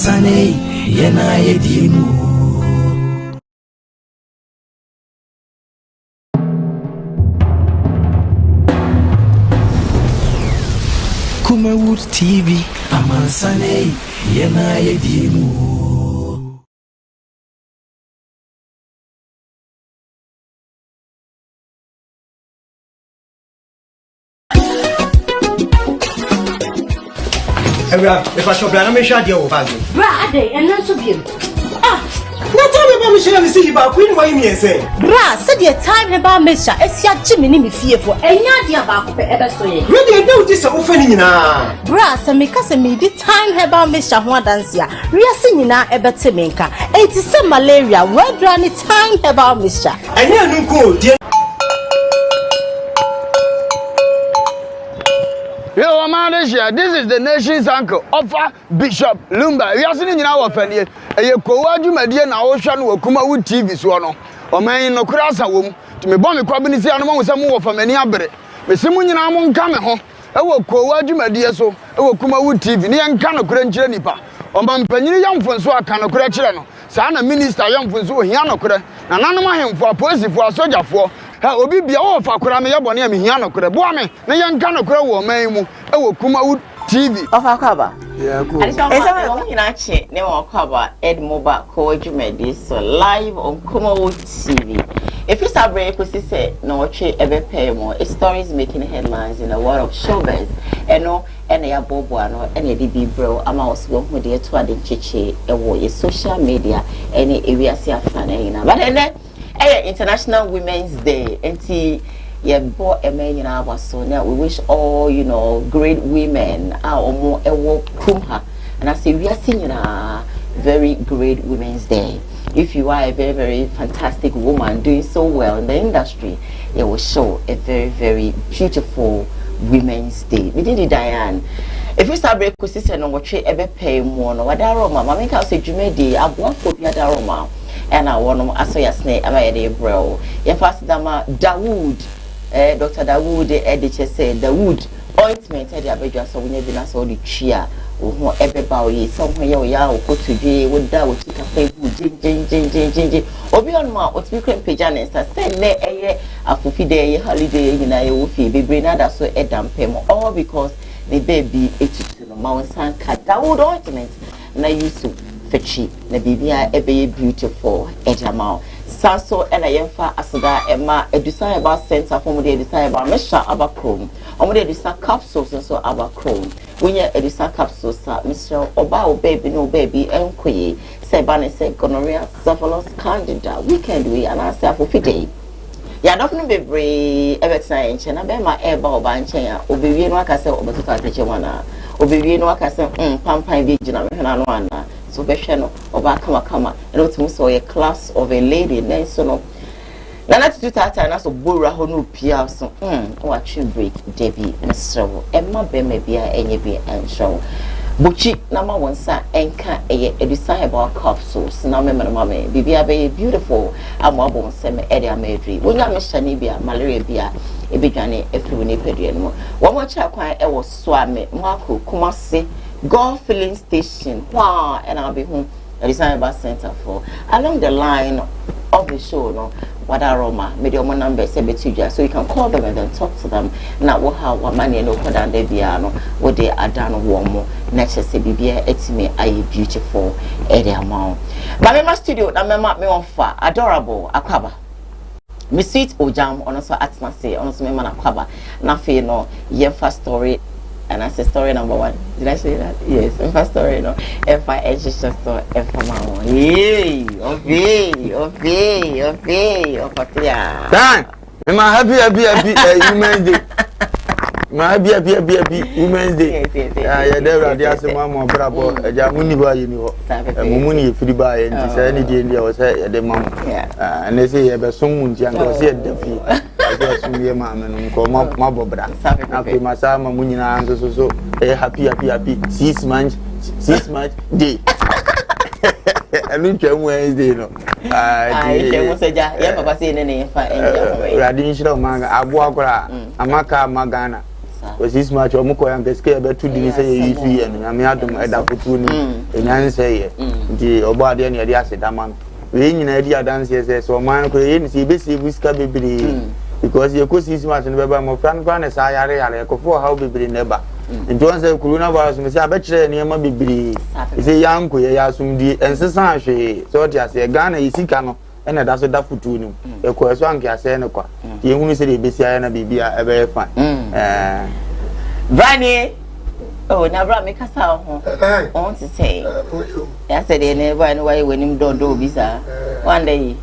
Sane yena yedimu Kumawood TV amansane yena yedimu If I shop, I'm sure you're over. Brother, and not so beautiful. What time about Michelle? See about Queen, what you say? Bra, said your time about Mister, it's your Jimmy fearful, and you're the about ever so. Really, do this offending now. Bra, and make us a midi time about Mr. Huadansia. We are singing now about Timinka. 87 malaria, where granny time about Mister. And you're no good, dear. Yo, Malaysia, this is the nation's uncle, Offa Bishop Lumba. We are sitting in our family. A Koowaa Show na Ocean wo Kumawood TV so no. O man no krasa wom. To me bomb kwabini si anoma wo samu wo famani abere. Me simu nyina mo nka me ho. E wo Koowaa Show so, e wo Kumawood TV. Ni enka no kura nkyere nipa. O man panyini yamfonso aka no kura kyere no. Saa na minister yamfonso o hia no kura. Na nanom ahemfo apolisifoɔ asogyafoɔ. Ha obi bia wo fa kura me yebone me hia no kura. Boa me na yenka no kura wo man mu. E wo Kumawood TV. Ofa kwaba. Yeah, cool. Esa mo hinache ne mo kwaba Ed Moba Koowaa so live on Kumawood TV. If you start break we say no che ebe pay more stories making headlines in the world of showbiz. Eno ya bobo ano ene di bi bro ama osgo hu de to ade chichi e wo ye social media ene area si afana ina. But ene International Women's Day enti we wish all, great women and I say we are singing a very great Women's Day. If you are a very, very fantastic woman doing so well in the industry, it will show a very, very beautiful Women's Day. We did it, Diane. If we start break with sister no watch ebe pay more no wadaroma, mama make say Jumedi, abuan for Yadaroma, and I want to ask your snake, am I bro? Your first dama Dawood. Dr. Dawood editor said the wood ointment had a so we never saw the chia or everybody somewhere ya or put today would that would take a pay jing or beyond ma or speaking pajanes I said a fufi day holiday will fee be bring that so a damn payment all because the baby ate to the mountain cat Dawood ointment and I used to fetchy the baby a very beautiful edamount. Saso and I emfa asada ema edusai about center for me edusai about mesha abachrome omo edusai capsules and so abachrome when you edusai capsules Mr. Oba baby no baby enkoye say bane say gonorrhea syphilis candida weekend we and I say for day ya dofno bebre everytime enche na be ma eba oba enche ya obewie no aka say obetuka teche wana obewie no aka say pampan bi gina me na no ana so besheno oba kama and what so a class of a lady then so no na na to tata na so bora ho no pia so watch break Debbie Mr. Emma be me bia enye bi enshow buchi na ma wonsa enka eye edusai about capsules na me mama bibia be beautiful amabo se me ede amadri wonya me shani bia malaria bia ebedwane efiri ne pedue no wo mo cha kwan e wo so ame mwako Kumasi Golf filling station. Wow, and I'll be home. Design bus center for along the line of the show. No, what aroma? Medium number so you can call them and then talk to them. Now what how what money no put down the piano. What they are done warm. Next say BBA etime aye beautiful area amount. But my studio na me on far adorable akwaba. Me sweet ojam on also atma say on also me man akwaba. Na fe no yemfa story. And that's story number 1. Did I say that? Yes. First story, no. F-I-H-H store. F-A-M-A-O. Yay! Okay. Dan! I'm happy Women's Day. I'm happy Women's Day. Yes. Yeah, there are some more bravo. Jamuni wa yini ho. Mumuni free buy and say any day there was the mom. Yeah. And they say you be some munti and go see the fee. Just me mama no ko ma bobra. Na pe masama munyina so happy 6 months day. And Wednesday no. I say yeah papa say ne fa enja. Radin shiro manga abu akora amaka magana. was this much or Moko and Gasca about 2 days a year and Yamiadum at Aputuni and Yansay, the Obadi and Yadias Daman. We in idea dance yes, so mine could see busy whisker baby because you could see much and Weber more fan as I are for how baby never. And once the coronavirus, Mr. Betcher near my baby is a young queer Yasum and Sasanche, so just a gun is Sicano. And that's what that for two. A question can say no. The only city BC and BB are very fine. Brandy, oh, now brought me Cassell. I want to say, I said, they never know why when him don't do visa. One day,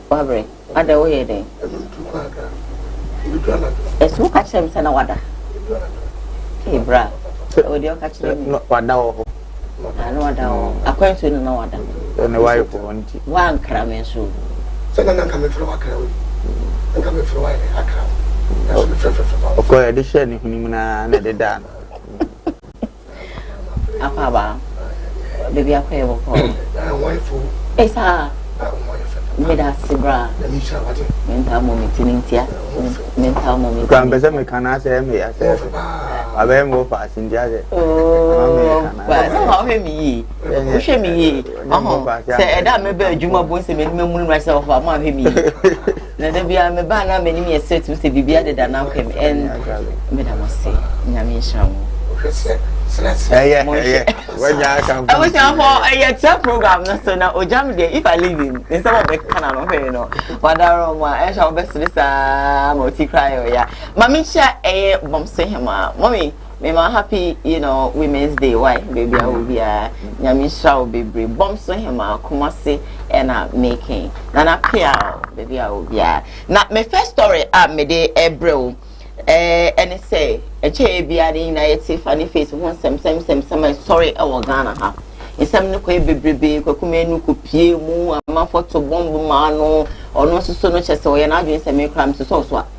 Barbara, other way then. It's who catch them, Sana Wada. Hey, bra, would you catch them? Not one now. I know what according to no one. And the wife one cram and so. So I'm coming from Accra. I'm coming from Accra. Of course, the sharing him the dan. Apaba, baby, I pay for wife. It's a made us bra. Mental moment in India. Mental moment. Grandpa, can I say me? I said, I will move fast in Jazz. Oh, but how me? Push me. Say, that may be a Juma boys and moon myself. I'm not him. Let there be a banner, many me a set to say, be added and now came and Madame must say, Yami Sham. Yeah. When I come, I was for a program, so now, or jam day if I leave him. In some of the canal, you know. But I shall best this multi cry. Yeah, Mamisha, a bomb say him, Mommy. Me ma happy, you know, Women's Day. Why, baby, I will be a Yamisha will be brave. Bomb so him, Kumasi, and making. Nana Pia, baby, I will be. Now, my first story, me de Ebro. And it say, a chair be adding a funny face one some sorry, our Ghana ha. In some no quay baby, Kokumenu could pay moo, a month for to bomb mano, or no so much as so, and I doing some crimes to so swap.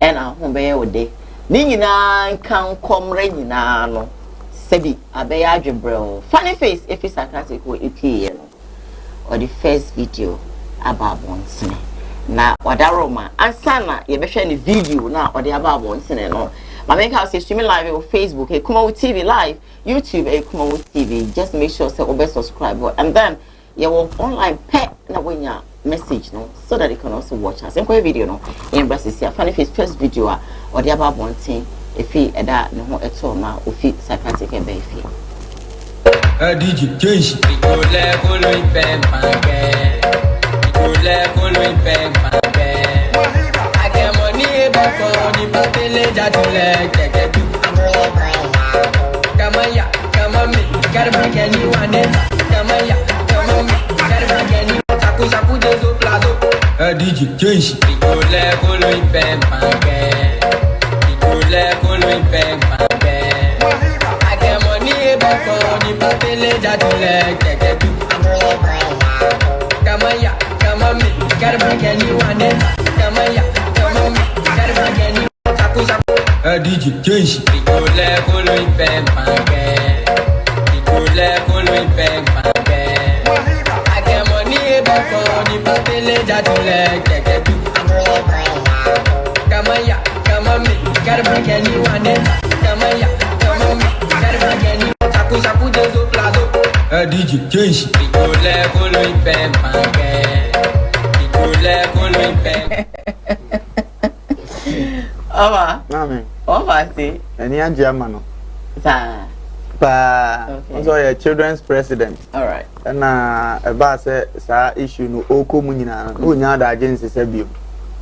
And I home by a day. Nina can come rain no. Sebi, a bay algebra. Funny face if it's sarcastic or or the first video about one snake. Na wadaroma ansana ye be hwe ni video na ode ababo nsene no ma make house streaming live on Facebook Kumawood TV live YouTube Kumawood TV just make sure say obe subscribe and then you will online pet na wenya message no so that you can also watch us enko video no in brasses here funny face first video a ode ababo nsen efi eda ne ho eto na ofi psychiatric ebe efi DJ change go level in pen I get money back for the battle that you like. Come on, me, gotta bring anyone in. Come on, me, gotta bring anyone. Saku dezo plazo. DJ change. Go level in pen. I get money back for the battle that you like. Come on, me, gotta bring anyone in. Come on, me, gotta bring anyone. DJ change. Go level in pen. I get money back for the battle that you like. Come on, me, gotta bring anyone in. Come on, me, gotta bring anyone. Saku dezo plazo. DJ change. Go level in pen. Amen. Oh, I see. And you're German. Sir. So a children's president. All right. And a bass issue no oko munina no nya da agency sebio.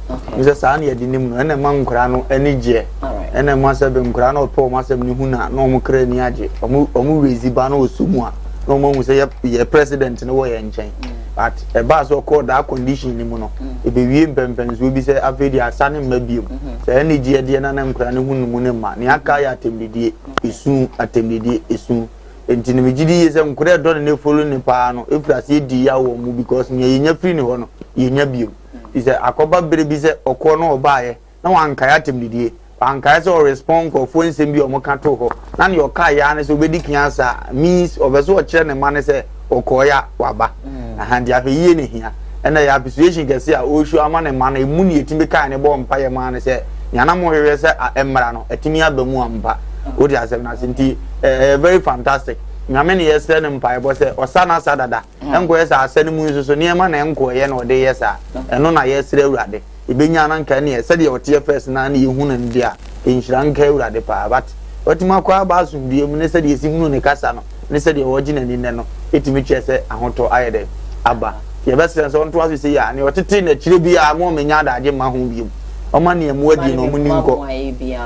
Okay. Mr. Sani ya dinim no na man nkura no ani je. All right. And ma se be nkura no po ma se ni hu na no mo kra ni age. Omu wezi ba no osumu a. No mo hu se ye president no wo ye nchen. But a bass or call that condition ni mo no. E be wie mpempen so bi se afedi asane mabiem. Se ani je de na na nkura no hu no mu ne ma. Ni aka ya atembidie esu atembidie esu. Enti ne megidi yese nkura do ne follow ni pa no efra se di ya wo mu because ne yenya free ni ho no yenya biem. Ise akoba bere bi se okọ no obaaye na wankaya atembidie. Wankaya se o respond ko fo nsem bi o mo ka to ho. Na ne oka ya ne se obedi kiansa means obeso o kire ne ma ne se okoya waba. Ahandi afi ye ne hia. Na ya persuasion kese a o show ama ne ma na emu ne yetimi kai ne bo mpa ye ma ne se nyana mo hwehwe se emra no etimi abamu ampa odi asem na senti very fantastic nyame ne yesre ne mpa ebo se osana sadada enko yesa asane mu nsuso niema na enko ye na ode yesa eno na yesre awurade ibenya na nka ne yesa de ote first na na yehu na ndi a enhira nka awurade pa but otima kwa ba so bie mu ne se de yesi hunu ne kasa no ne se de wogi na ni ne no etimi chese ahoto ayede aba ye best so onto aso se ya ne otete na chire bia mo menya da age ma ho biem oma ne emu adi no mu ni nko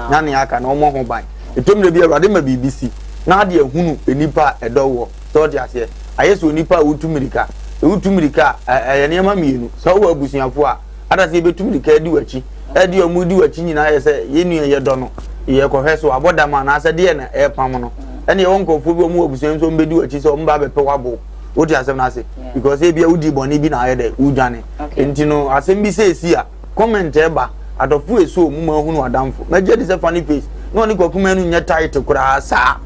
na ne aka na omo ho ban etomre bia awurade ma BBC na ade ehunu enipa edowo so de ase ayeso onipa utumirika enema mienu so wo abusuafo a adase betumirika edi wachi edi omudi wachi nyina yese yenu ye do no ye kohweso abodama na ase de na epam no ene ye wonkofo bi omu abusuan so mbedi wachi so mba bepe wabo wo de asem na ase because e bia udi boni bi na ayede udwane entino asem bi se esi a comment eba adofu eso mu ma hunu adamfo meje de se funny face no ni kokuma nu nya title kura sa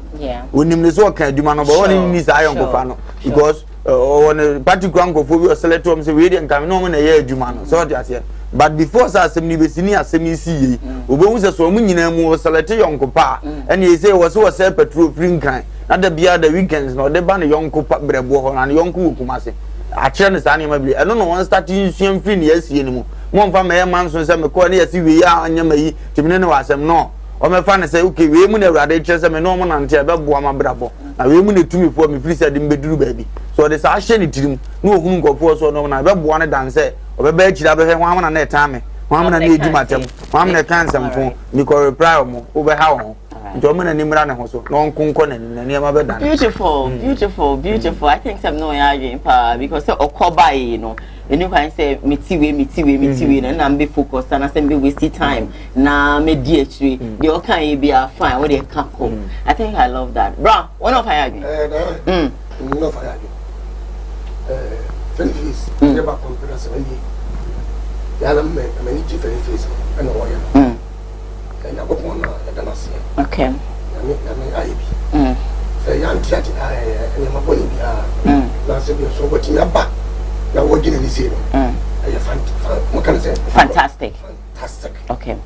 onimle so kan aduma no bo woni ni sa yon kofa no because on particular nkofo bi o select am say we dey nkam no na ye aduma no so dey ase but before sa asem ni besini asem isi yi obo hu se so mu nyina mu o select yon kopa ene ye say wo se petrol free nkan na da bia the weekends no de ba ne yon kopa brebo ho na yon ko kumase a kire ne sa ne ma bi eno no one start insuan free ne yasie ni mu mo mfa me man so se me ko ne yasi we ya anya mayi timine ne wasem no o me fa ne say okay we mu na awurade kire se me no mo nante e be boa ma brabo na we mu ne tumi fo me free se de mbeduru baabi so de sa hye ne tirim na ohunu nkofo so no na be boa ne danse o be ba kira be hwe hwa na na etame hwa na na edumatem hwa na cancer mfo ni ko reply mo o be ha ho nto na nimra ne ho so no nkonko na ni ma be dan beautiful I think some no ya pa because okoba yi no enu kan say mitiwe na be focus na say be waste time na me di actually the okan e be fine what they can come. I think I love that bro one of I agree no of I agree Feliz never compare us when ya na me ni different face and no ya and I go on na see okay na aibi say ya ntiati and ma boni bia na say be so what me aba na wo gina ni say no fantastic okay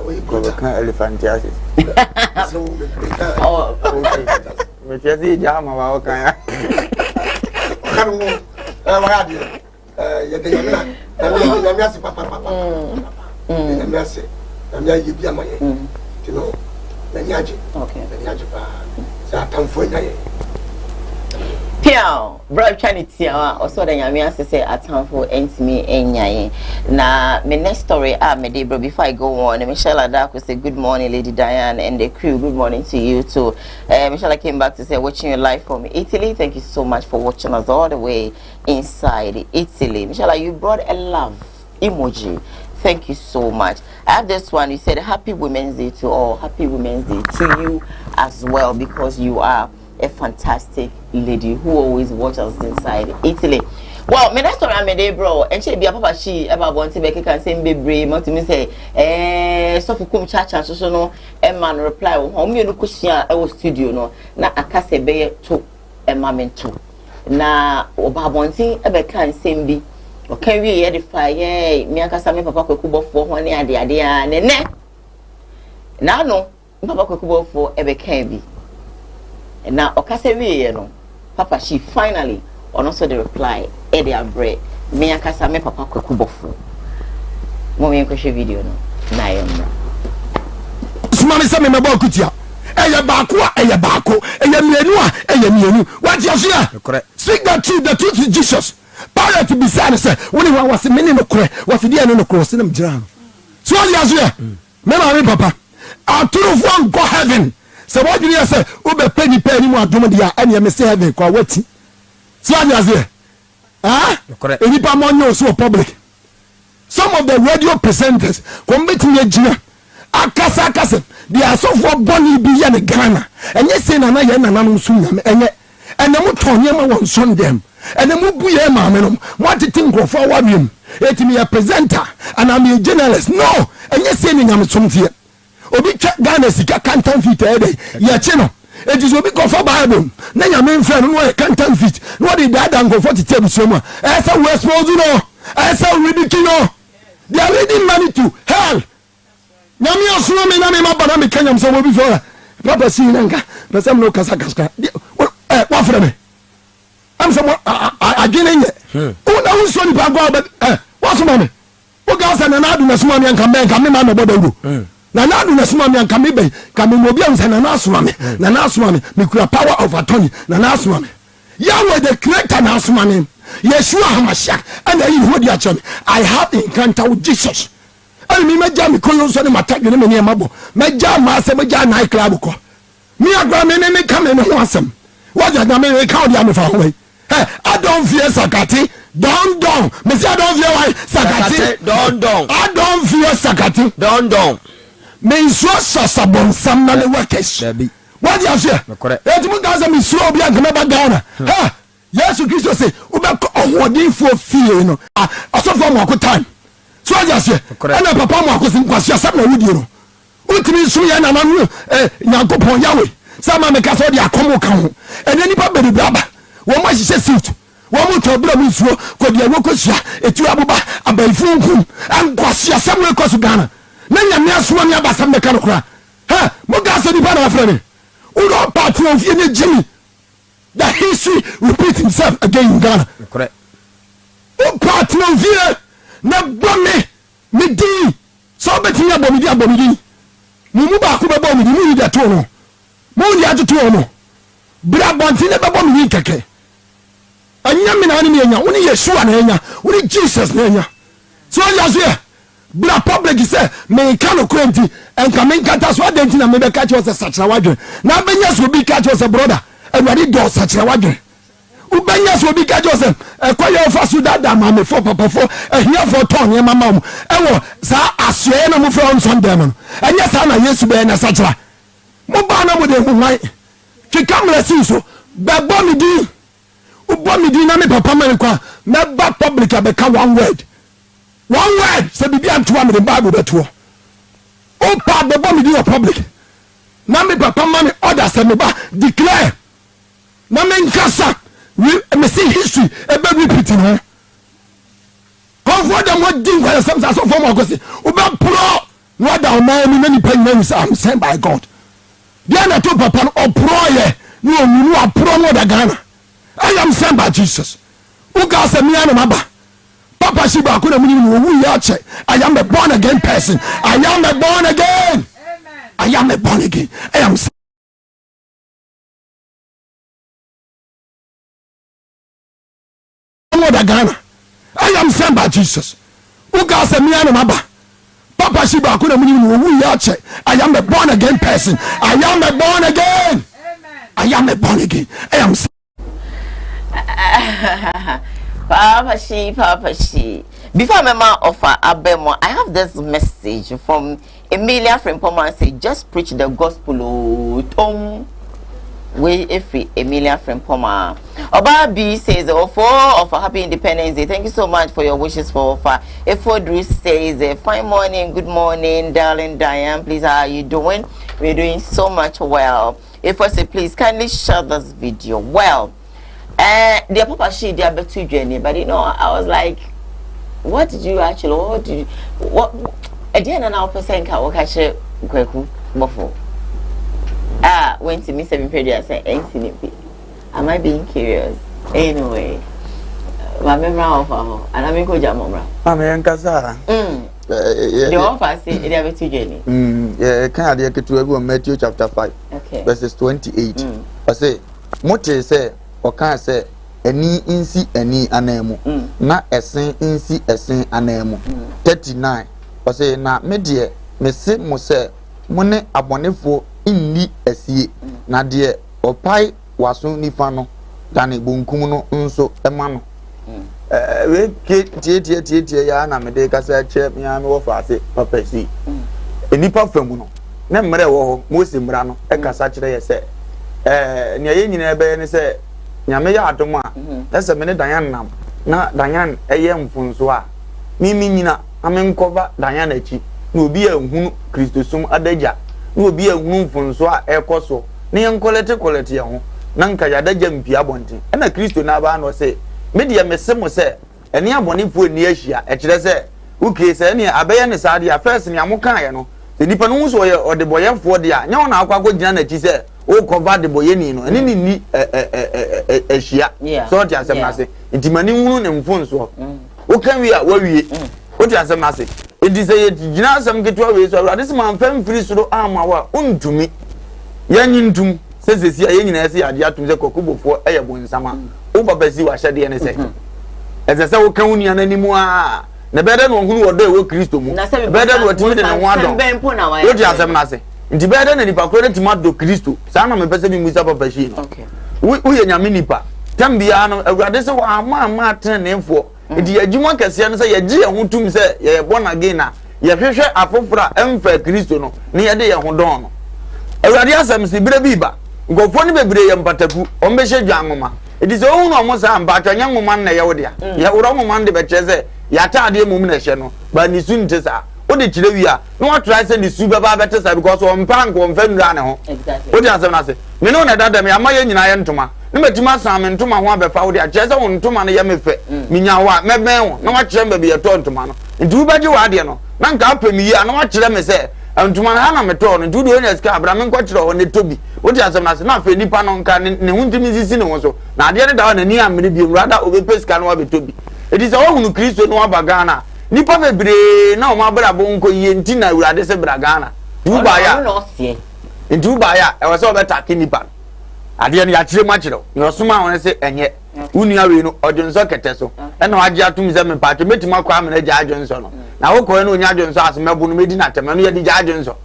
we go can elephant yes so oh me tiasi jama wa kan kan mo wa di ya de na na mi asi papa na mi asi na mi ayi bi amaye you know na nyaje okay na nyaje pa sa tamfo nyaye Piao, bro, Chinese tia also the nyame say atamfo entimi enyaye. Na my next story me dey bro before I go on. Michelle Adako say good morning Lady Diane and the crew. Good morning to you too. Michelle came back to say watching you live from Italy. Thank you so much for watching us all the way inside Italy. Michelle, you brought a love emoji. Thank you so much. I have this one. You said Happy Women's Day to all. Happy Women's Day to you as well because you are a fantastic lady who always watches inside Italy. Well, my next story I'm a bro, and she be a papa she about want to make a same baby, want to me say, so for come chat and so no, a man reply, home you no question our studio no, na a case be to a moment too. Na oba wanting a be can same be, or can we edify, yea, me and Casame Papa Kubo for one year, the idea, and ne. Now no, Papa Kubo for a be can be. And now, Okasewe, no, Papa, she finally, or also the reply, Eddie Abre, me and Kasame Papa Kubofu. Mommy and Koshe video, no, Nayam. Smami Sammy Mabokutia, Eya Bakwa, Eya Bako, Eya Mienua, Eya Mienu. What's your fear? Correct. Speak the truth is Jesus. Power to be sad, sir. When he was a minute, was the end of the cross in them drown. So, yes, Mama, Papa, our two of one go heaven. So what do you say? Ube penny more domadia and you may say heaven kwa weti. So what you say? Ah? Correct. Any pa money so public. Some of the radio presenters come meet me jina. Akasa. They are so for bonny be in Ghana. And you say na ye na nanu sunyam enye. And them turn yema won son them. And them bu ye ma menom. What to think go forward him? It me a presenter and I'm a journalist. No. And you say nyam something. Obi Ghana sika canton feet ya chino it is obi go for Bible na ya men friend no canton feet no dey dad and go for the table so ma esa we expose no esa ridicule no they are leading money to hell nyame asoma me na me mabana me kanyam so obi fo papa si nanka na sam no kasa wa fra me am some agene nye una unso ni pa go wa soma me o ga sa na na adu na soma me nka me ma me bodawu na na adu na soma me nka me be ka me obi am sa na na asoma me na na asoma me kura power of attorney na na asoma me Yahweh the creator na asoma me Yeshua Hamashiach and I hold ya chome I have encounter with Jesus and me meja me koyo so ne matag ne me ne mabo meja ma se meja night club ko me agba me ne come no asem what ya na me ka odi am fa ho hey I don't fear sakati don me say I don't fear why sakati don I don't fear sakati don me so sasabon sam na le workers what ya fear et mu ga say me suro obi an me ba Ghana ha Yesu Kristo say ubeko ohodinfo fie no asofo mo akotan so aja se ana papa mo akosin kwase asam na wudie no utimi so ya na nanu Nyankopon Yahweh sama me ka so de akomo ka ho ene nipa bedu aba wo ma hye suit wo mo to bra mu suo ko de wokosia etu abuba abaifu nkum ankwase asam we koso Ghana na nyame aso me abasam me ka no kra ha mo ga so nipa na afra me udo patu of ye ne jimi. The history repeats himself again in Ghana. Correct. O partner here na bome me di so beti ya bomidi mumu ba ko be bomidi mu yi da to no mu yi atoto no bra bonti ne be bomidi keke anya me na ni enya woni Yeshua na enya woni Jesus na enya so ya so bra public say me kan no kwenti enka me kata so adenti na me be ka che o se sachra wadwen na benya so bi ka che o se brother everybody does such a wagon. Ubenya so bi kajo sem ekoye ofa su dada ma me fo papa fo ehia fo ton ye mama mu ewo sa asue na mu fo on dem no enya sa na Yesu be na sachira mo ba na mo de hu hwan ki kamera si so be bo mi di ubo mi di na me papa man kwa me ba public abeka one word se bibi antoa me the Bible beto o pa be bo mi di o public na me papa man order se me ba declare na me nkasa me see history e be repeating ho comfort them what ding for some so form agosi o be pro no da o man ni pen na say I'm sent by God dia na to papa o pro ye no onu a pro no da Ghana I am sent by Jesus o ga say me na maba papa shi ba ko na mu ni wu ya che I am a born again person I am a born again amen I am a born again I am Ghana I am sent by Jesus who got me and maba papa shi ba ko na mu ni wu ya che I am a born again person I am a born again amen I am a born again I am Papa she before my man offer abemo I have this message from Emilia Frimpoma say just preach the gospel tom we every Emilia Frimpoma Oba B says of a happy Independence Day. Thank you so much for your wishes for offer. Efo Drew says fine morning, good morning, darling Diane. Please, how are you doing? We're doing so much well. Efo say please kindly share this video. Well, dear Papa she dear betu journey, but you know I was like, what did you actually? What? At the end of our percent can work actually kweku before. Went to me 7 period say ain't seen it. Am I being curious? Anyway, my memory of and I'm going to Jamora. I'm in Casa. The offer say they have a journey. Yeah, can I get to Matthew chapter 5, verses 28. I say, Mote say, or can say, any insi any anemo, not a sin insi a sin anemo. 39. I say, na media, me say, Mose, money abonefo inni esie, na dear, or pie. Wasu nifa no dane bonkum no nso ema no we tie ya na me de kasa che me ya me wo fa ase papa si enipa famu no na mmere wo ho Mose mmra no e kasa kire ye se ne ye nyina ebe ne se nyame ya adom a ese me ne danyan nam na danyan eye mfunso a mimi nyina amenkova danyan achi na obi ehunu Kristosum adagya na obi ehunu mfunso a ekoso ne yenkolete ye ho nanka yada jampi abonte na Kristo na ba no se media mesemo se eni abonefo ni ahia e kire se uke se eni abeye ne saade a first ni amokan ye no se nipa no so ye o de boyefo de a nya wona akwa go gina na chi se o cover de boyeni no ene ni ehia so ti asem na se intimani hunu ne mfonso o kan wi a wa wie o ti asem na se edi se ye gina asem keto we so awurade se man fam free soro ama wa untumi yanyi ntum sesesi aye nyina se ade atum se kokobofo eye bonsama o baba si wa hyede ne se eze se wo kan uni ananimu a na bede no hunu wodo ewo Kristo mu bede no watimi de ne ho adon o ti asem na se nti bede na nipa kro ne tima do Kristo sa na me pese bi musa papa shi no wo ye nyame nipa tambia no awurade se wa ama atenenefo nti adwuma kase no se ye gye ho tum se ye born again na ye hwehwe afofra emfa Kristo no ne ye de ye ho don no awurade asem se bire bi ba ngofo ne bebre ye mpataku o mbehye dwanwoma edi se ohunu omo sa mpa twanya nwoma na ye wode a ye woro nwoma de be kyeze ya taade mum na hye no ba ni su nte sa o de kire wi a no wa try say ni su be ba bete sa because o mpa nko mfa nura ne ho o de asem na se me no na dada me amaye nyina ye ntoma ne metima san me ntoma ho abefa o de a kyeze won ntoma ne ye mefe minya wa meben wo na wa kyere be ye to ntoma no nti wo baje wa de no na nka apemi yi a na wa kyere me se ntuma na na meto no ntudo onye ska abra me nkwa kyere ho ne tobi o ti asem na se na fe nipa no nka ne huntimi sisi ne ho so na ade ne da na ni amene bi mrada obepe ska no abetobi edi se wo hunu Kristo no abagana nipa bebre na o ma bra bo nko ye nti na urade se bra Ghana duba ya nduba ya e wo se obeta ki nipa ade ne ya kyere ma kyere yo soma won se enye unu awe no odwonso kete so e na waje atum ze me pa metima kwa amene ja adwonso no na wo ko no onya adwonso asemebu no medi na tema no ye di ja adwonso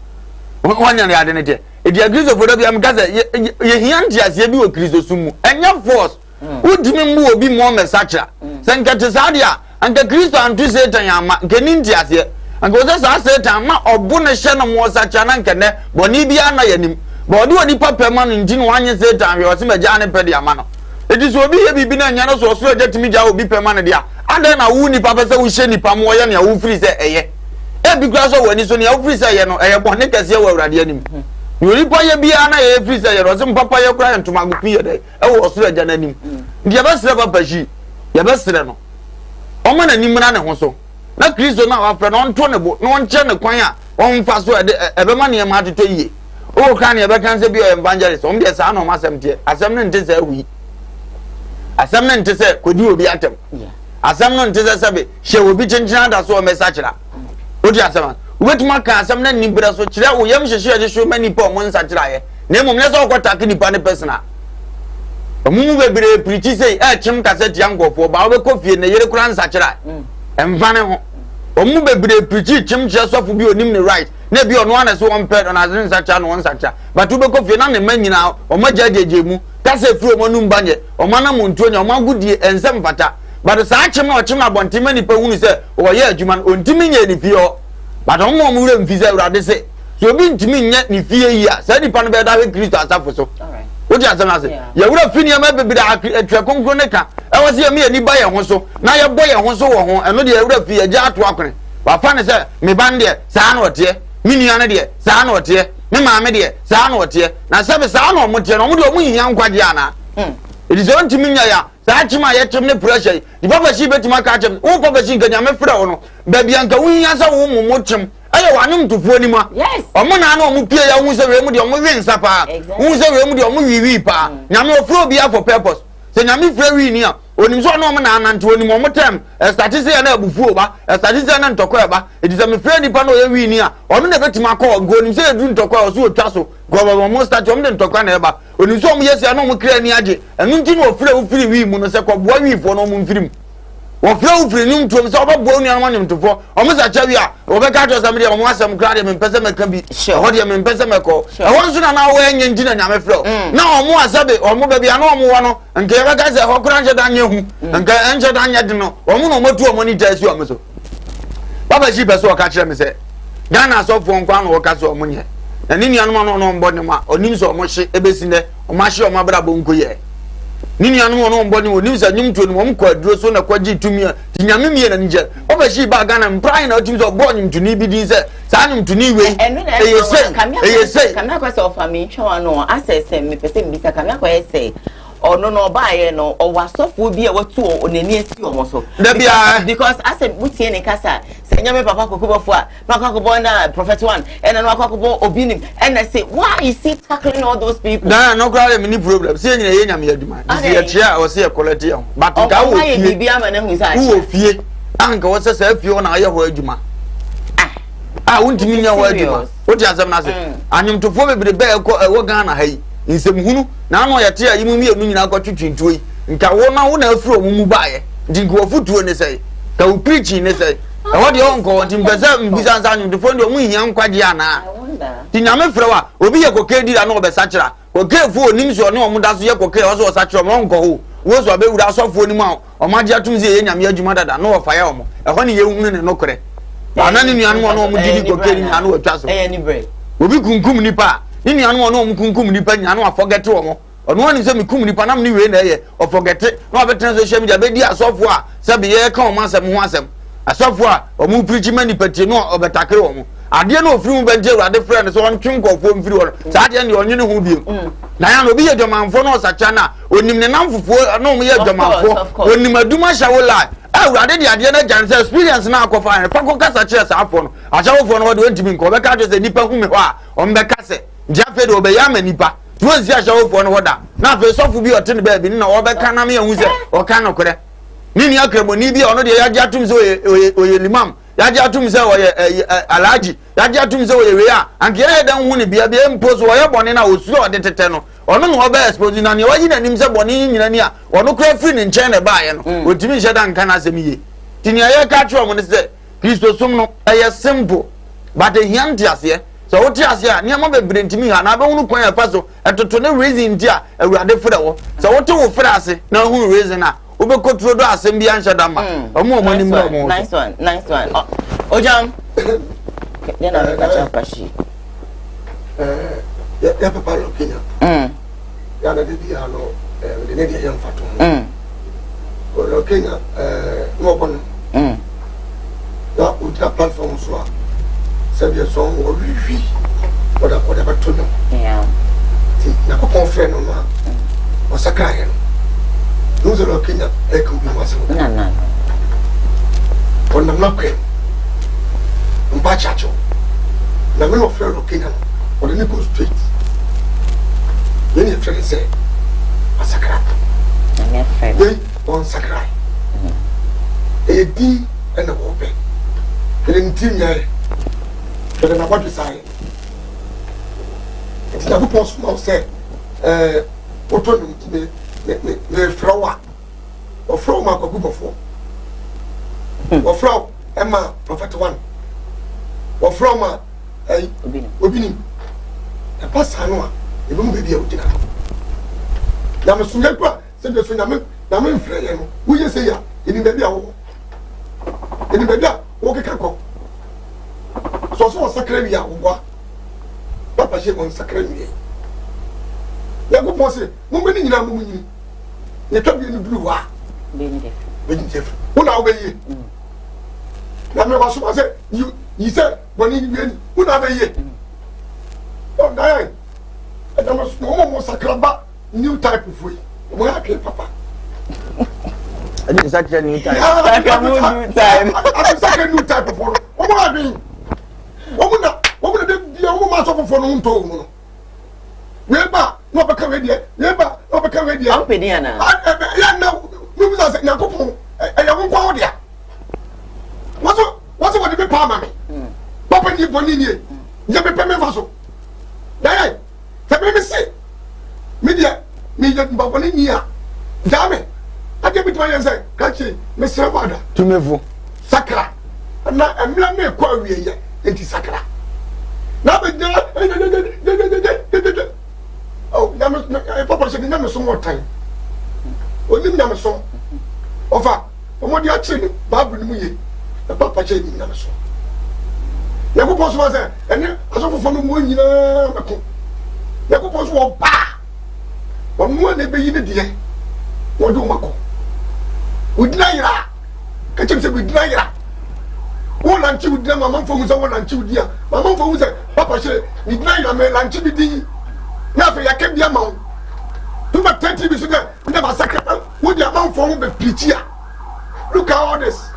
wanya ne ade ne te edi Kristo fodo bia me kaza ye hianti ase bi wo Kristo sumu enya force udimi mu obi mo mesachira senkete sadia anka Kristo antu Satan yama nkeninti ase anka oza sa Satan ma obu ne hye no mo sacha na nkene boni bia na yanim bodi oni papa ma no ndin wanye Satan we o se maja ne pede ama no edi so obi ye bibi na nya no so so jetimi ja obi pema ne dia ade na wu ni papa se wo hye ni pam wo ye ne wo free se eye e bi kra so wani so ne wo free se ye no eye boni kase wo awurade anim yori pa ye bia na ye free se ye ro se papa ye kra ntoma go pi ye dai e wo so aja nanim ndi ba sire papa ji ye ba sire no o ma na nimra ne ho so na Kristo na wa fra no nto ne bo no nche ne kwan a on fa so e be ma ne ma ateto yie o kan ne be kan se bi evangelist o mbe sa na o ma asem tie asem ne nte se wi asem ne nte se kodi obi atem asem ne nte se sebe hye obi chenchina da so o mesa kira o di asem wetuma kan asem ne nibra so kira o yam hye de so mani pa o mo nsa kira ye na mum ne so ko tak ni pa ne personal omumu bebre preach say e chim cassette yankofo ba we kofie na yere kura nsa kira emvane ho omumu bebre preach chim kira sofo bi onim ne right na bi ono ana so on ped on azin nsa kira no nsa kira but we kofie na ne manyina o majajeje mu kase fru mo num banye o mana montuo nya o magudie ensem fata but sa chim na o chim abonte mani pa hunu se o ye adwuma ontimi nya ni fie o but o mo wure mfi se urade se so obi ntimi nya ni fie yi a sa nipa no be da we Kristo asafo so what you asem ase ya wura fini ya mabebira atwa konkro ne ka e wo se ya me ni ba ye ho so na ye boye ho so wo ho eno de ya wura fi ya ja ato akone wa fa ne se me ban de sa na ote mini ana de sa na ote me maame de sa na ote na se be sa na omote no mo de omu hia nkwaje ana it is on timinya ya sa chima ye chim ne pressure di papa shi betima ka chem wo papa shi ganya me frɛ wo no ba bia nka wo hia sa wo mo chem aye wanum tufuo ni ma omo na na omo pie ya hu se we mu de omo wi nsa pa hu se we mu de omo wiwi pa nyame ofro bia for purpose se nyame frɛ wi ni a onim so no omo na anante onim omo tem statisi na abufuo ba statisi na ntokwa ba edise me frɛ ni pa na o wi ni a omo na betima call go onim se edu ntokwa o so otwa so go ba mo start omo de ntokwa na eba onim so omo yesi na omo kra ni age enu nti no ofrɛ wo firi wi mu no se ko boa wi fo no omo mfirim wo frɛ wo firi nim tuom se obaboa unu anwa nim tofo omo sa chawi a obeka to samde omo asem kra de mempese meka bi ho de mempese meko e won so na na wo enye nti na nyame frɛ na omo asabe omo ba bia na omo wo no nke e beka se ho kra nje da nya hu nke enje da nya de no omo no motu omo ni tasi omo so baba ji beso ka kire me se Ghana so fo nkwa na wo ka so omo nye na ni nuanom no mbo ne ma onim so omo hye ebesinde omo hye omo abra bo nkoye ni nuanom no mbo ne onim sa nyum tuo no kwa duro so na kwaji tumi a ti nyame mie na nje obashi ba Ghana mprai na otim so bo nyum tuni bi din se sa nyum tuni we eyese kamia kwa se ofami twa no asese me pese mbisa kamia kwa ese ono no ba ye no o wasofo bi e watu onani esi omo so because ase butie ne kasa se nyame papa kokubo fo a na kokubo na prophet one and na kokubo obinim and I say why is he tackling all those people? Nah, no crowd any problem. See nyina ye nyame aduma. This year chia o say quality am. But ka wo fie. Why bibia ma na hu say. Wo fie. Anka wo say fie na aye ho aduma. Ah, wuntimi nya ho aduma. Wo ti asem na say. Anyimtofo bebre be wo Ghana ha yi. Nsemhunu na no ye te ayimu mienu nyina akotwetwintuo yi. Nka wo na afuro mu bae. Ndinko wofutuo ne say. Ka wo preaching ne say. E ho de on ko ntimpesa mbisa nsa anyimtofo de omu hia nkwaje ana. Ti nyame frewa obi ye kokedi da na obesachira. Kokefu onim so ne omuda so ye koke o so osachira mo nko ho. Wo so abewura asofo onim a omaje atum se ye nyame adwuma dada na wo fa ya omo. E ho ne ye hunu ne nokore. Ana ne nuanu no omu didi kokedi nya na watwa so. Eh ni bre. Obi kunkum nipa. Ni nuanu no omu kunkum nipa nya na forget omo. Ono woni se mekum nipa nam ne we na ye o forget. Na obetran social media be di asofo a se be ye ka omo asem ho asem. Asofo a omu preach mani pati no obetakere omo. Ade na ofiri mu benje urade friend so on twinkofo mfiri wo sa ade ne onye ne ho biem na ya no bi ye dwomanfo no sacha na onim ne namfofo na omu ye dwomanfo onim aduma shawola urade de ade na janse experience na akofa he pako kasa kire sa afo no achawofo no wode ontimi nko be ka jo se nipa hu me ho a on be kase jafe de obe ya ma nipa tuozi achawofo no hoda na fe sofo bi ote ne ba bi na obe ka na me hu se o ka no kore nini akremoni bi ono de ya jatum se oye limam yaji atum se oye alaji yaji atum se oye we a anke ye dan hu ne bia mposo oye bone na osu ode tete no ono no obe expose na ne waji na nim se bone nyina ni a ono kra free ne nchen ne baaye no otimi hye dan kana asem ye tini aye ka tro mo ne se Kristo sum no aye simple but e hianti ase so woti ase a ne ma bebre ntimi ha na be hunu kwan ya paso etoto ne reason ti a awurade frɛ wo so wote wo frɛ ase na hu reason a ube control do asem bi anhya dama omo ni mo mo nice one ojam then I catch up pashi ya papa lo Kenya ya na dedi ano de ne dia yam fato lo Kenya mo bon ya uta platform so a se bi so wo wiwi oda bato no yeah ti na ko confrère no ma o sakra nous allons Kenya et que nous sommes non on n'a pas pris on pas chacho na me no frère au Kenya on est go straight yeni frère c'est masakra na frère oui on sakra et dit en Europe et une team là et na quoi tu sais et la vous pense moi c'est autonome me frawa o frawa ma ko gubofo o frawa ema prophet one o frawa ma obini e passa no a e bo be bia ogina na me sunye kwa se de sunya me na me mfre ye no wo ye se ya eni be bia wo eni be bia wo keka ko so sakra wi ya wo papa je mon sakra wi ya go pense mo be ni nyina mo nyini ye twa bi ni duru wa be ni def una obeye na me wa so say you say boni bi ni una obeye oh dai na mo sakraba new type of way mo ya ke papa ani sakra new type new type I sakra new type of one o mo abi o mo de bi o mo ma so fofo no nto no weba no be ka we die weba no be ka we die am pedi ana ya na no bi say yakopon e ya won kwa wo dia what's what the pa ma me papa ni boni ni e je be me fa so dai se be me si media me je ba boni ni a dame ade bi to yan say ka chi me se bada tumevu sakra na emla me kwa wie ye enti sakra na be oh nyame papa se nyame so motan onim nyame so ofa omodi a chi ni bible ni mu ye na papa che ni nyame so yakopon so say ene asofofo no mu nyina meko yakopon so wo ba wo mu na be yi ne die wo do mako udina yira ka chem se udina yira wo lanchi udina mama fo mu se wo lanchi udia mama fo mu se papa che ni udina yira me lanchi bi di na fe yakem bia ma to ba 30 bi so de na ba sakata wo dia man fo mu be preachia look at all this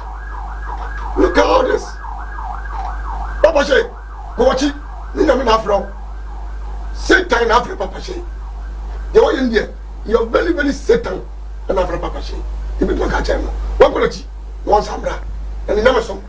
na fra papa she e be to ka che no wa ko ti won samra and the number some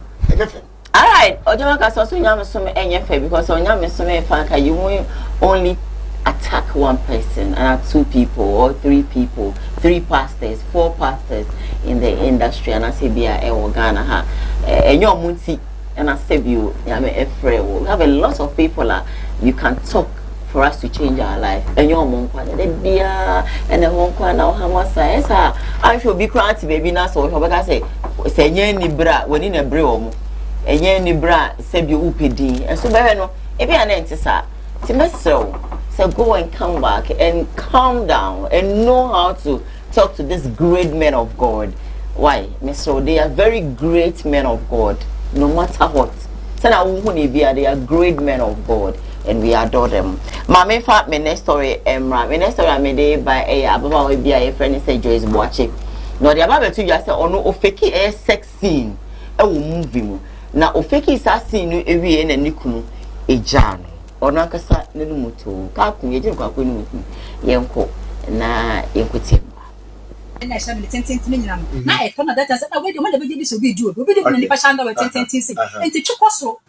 all right ojama ka so nyame so enye fe because onyame so me fa ka you won't only attack one person and 2 people or 3 people, 3 pastors, 4 pastors in the industry and I say be a Ghana ha enyo munti and I say you we have a lot of people you can talk for us to change our life enyo monkwa de bia and honkwa na hamasa esa I feel be cranty baby na so obeka say enye ni bra woni na bre omo enye ni bra say bi upedi and so be no e bia na ntisa ti meso. So go and come back and calm down and know how to talk to this great men of God. Why? So they are very great men of God, no matter what. So now they are great men of God and we adore them. My fact, my next story, my next story I made by a friend say Joyce watching. Now the about to just say, oh no, ofeki a sex scene, a movie. Now ofeki is a scene every and nikunu a jan. Ona kasa nenu mutu ka kun yeje kwa kwenu mutu yenko na yenkotem na sha mi tenten nyina na e tona data say we dey mo dey be this obi du obi dey ni pa shanda we tenten si enti chukwoso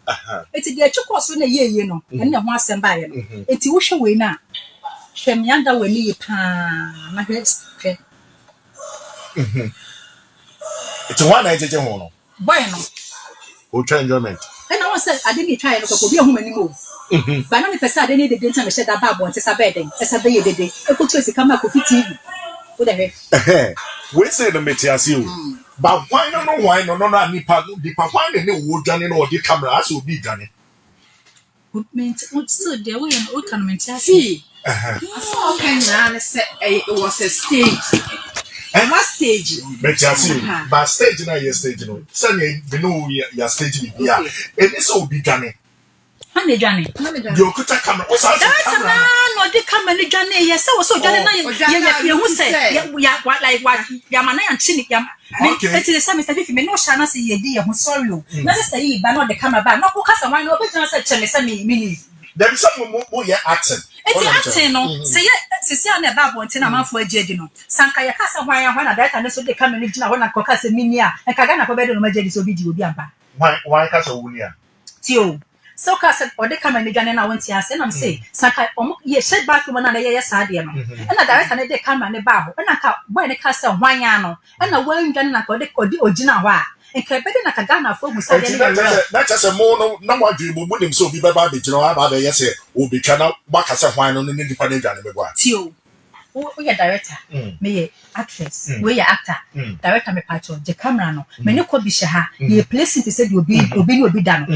enti dey chukwoso na yeye no ene ho asem ba ye no enti wo hwe we na hwem yanda we ni pa na hwe it's one night je ho no boy no o try enjoyment and I was say I didn't try no ko bi ehuma ni mo but no me pesa de ni de denta me she da babo nti sa beden esa be ye dede e ko twesi kama ko TV wo de we say the metiasi o but why no nipa why ne wo dwane no di camera as obi dwane good meant what so there we no can metiasi okay na say it was a stage and what stage metiasi but stage na your stage no say you know your stage bi bia and so obi dwane Hane Johnny. You could take camera. What's that? No, they come and Johnny. Yes, so Johnny. You who say, yeah, what like what? Yamana and Chinik Yam. It's the same as if you may not shana say ye dear, who's sorry. Let us say, but not the camera back. No, because I know better said me. There is some more acting. It's acting, no. Say, Cecilia never wanted a month for a jedino. Sankaya Casa, why I want that, and so they come and live now. Cocas and Minia, and Kagana for better than my jedis will be due. Why Casa Wunia? Tio. So said, or they come and again, I want to ask, and I'm saying, Saka, ye said back when I yes, I did. And I direct and they come and they bow, and I can't when they cast a wine, and a well done like or Jina, and kept better like a Ghana for that's just a mono, no one dream would him so be by the general about the yes, will be cannot back as a wine on an independent animal. Tio, we are director, me actress, we are actor, director, me patron, the camera, no, many could be shaha, ye place it said will be done.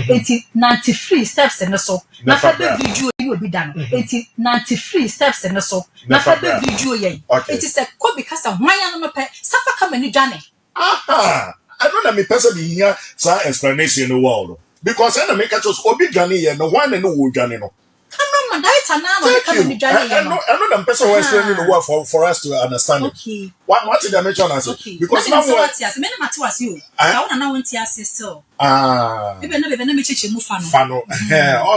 93 steps and so, nothing video will be done. 93 steps and so, nothing video ye. It is a could because of why I'm a pet, suffer come any journey. Aha, I don't know me person here, sir, explanation in the world. Because I make a choice, Obi Johnny, and no one and no Johnny. Come on, that's I know the person who is explaining the word for us to understand. Okay. What did I mention as because now what you. I want to know when to still. Fano.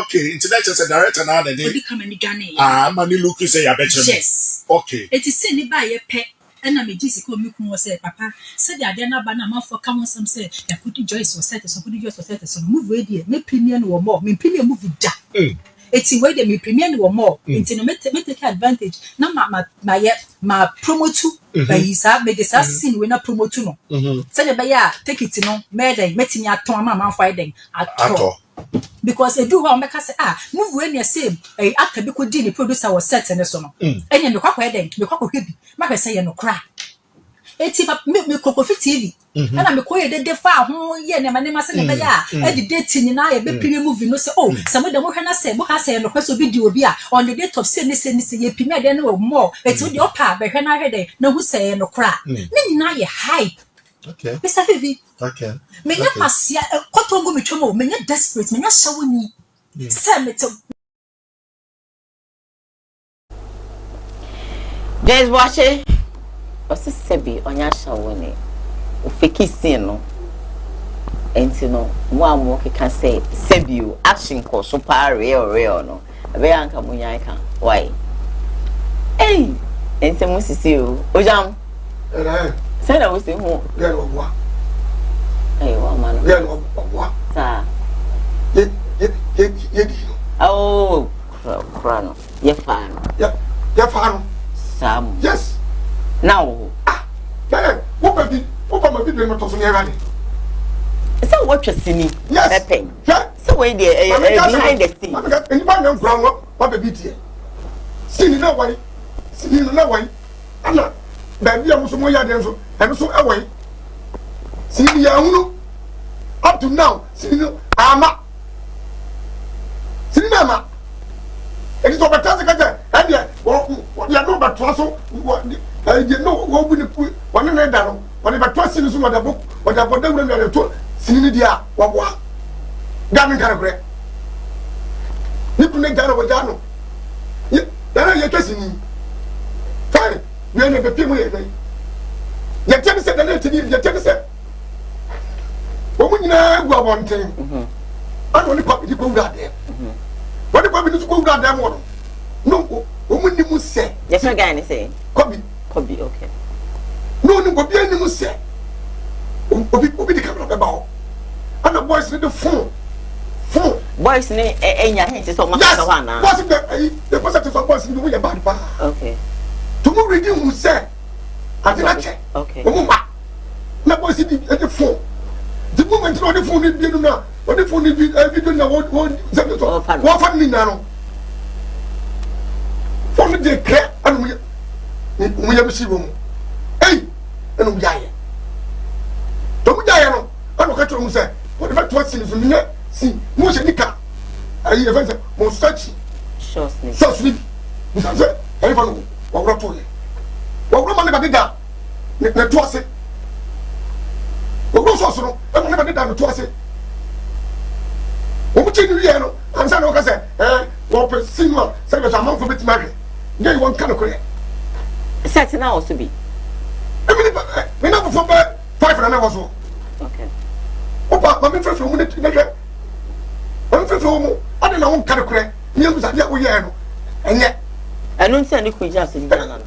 Okay, internet is a director now the day. Money look say I bet you. Yes. Okay. It is seen by a pet. And I made this was say, Papa, said the Adana Banama for common some say, I could Joyce was set, so could Joyce was set, so move ready, make premium or more, me premium movie. It's in way they may premium or more. It's in a take advantage. Now, my promotu, by his made this scene when a promotuno. Said by ya, take it, murder, meeting at Toma fighting at all. Because they do make us say, move when you say, a actor because the producer was set and so on. And you look wedding, you cock hippie, Maka say no cry. It's about me Coco TV. And I'm quite the far home, yeah, my name is Nabaya, and the dating in I be pretty movie. No, say, oh, some of the more can I say, what I say, and the question video be on the date of saying, ye premier then no more. It's with your pa, but when I heard it, no who say no cry. Maybe now you hype. Okay. Mr. Vivi. Okay. Me ya pasia, koto ngo mitwomo, me ya desperate, me ya shawuni. Say me to. Just watch it. What's the sebi on your shawuni? Ufeki sino. Enti no, mo can say sebi action ko super real no. Abe anka munyai kan. Why? Hey, enti mo sisi o. Ojam. Say that was him. Get over. Hey, one man. Get over. Sir. Oh, Crono. You're fine. You're fine. Sam. Yes. Now. What am I doing? What am So what you see me? Yes. So when they behind the scene. And if I don't ground up, what a bit here. See no way. See no way. I'm not. Baby, I'm so more than I'm so away. See the up to now. See no. Ama. See no. It is over Tanzania. And yet, what you know about Trasso? You know what we put one another down. Whatever trust in the book, whatever they were going to see India, what? Gamin Carabre. You could make that over Jano. Then I get me. Fine, we are never people. You tell me, said the letter, you tell me, said, woman, I go one thing. I only copy the go out there. What if I be to go out there more? No, woman, you must say. Yes, my guy is saying. Copy, okay. No, no, but bien, you must say. Obi the camera about. And the boys need the phone. Boys need a hand to so much. Yes, was the positive of boys in the way about bar. Okay. Tomorrow reading who say, I did not check. Okay. No boys in the phone. The moment on the phone is being now, or the phone is being now, what family now? Phone the crap, and we have a see room. Hey, and we die. Don't die. I don't catch you. Say, what about what's in the see, most nika. I even say, most such. So sweet. I said, everyone, what we're told you. What we're money did that. The twice it. What was also, I never did that the twice it. What would you do? And so I said, what a single, say that I'm not for bit married. Get one kind of career. Certain now to be. I mean, we never for 5 and hours. Okay. Opa, my friend from the I'm from I don't know kind of career. You was at the other and yet, I don't say any quick just in Ghana.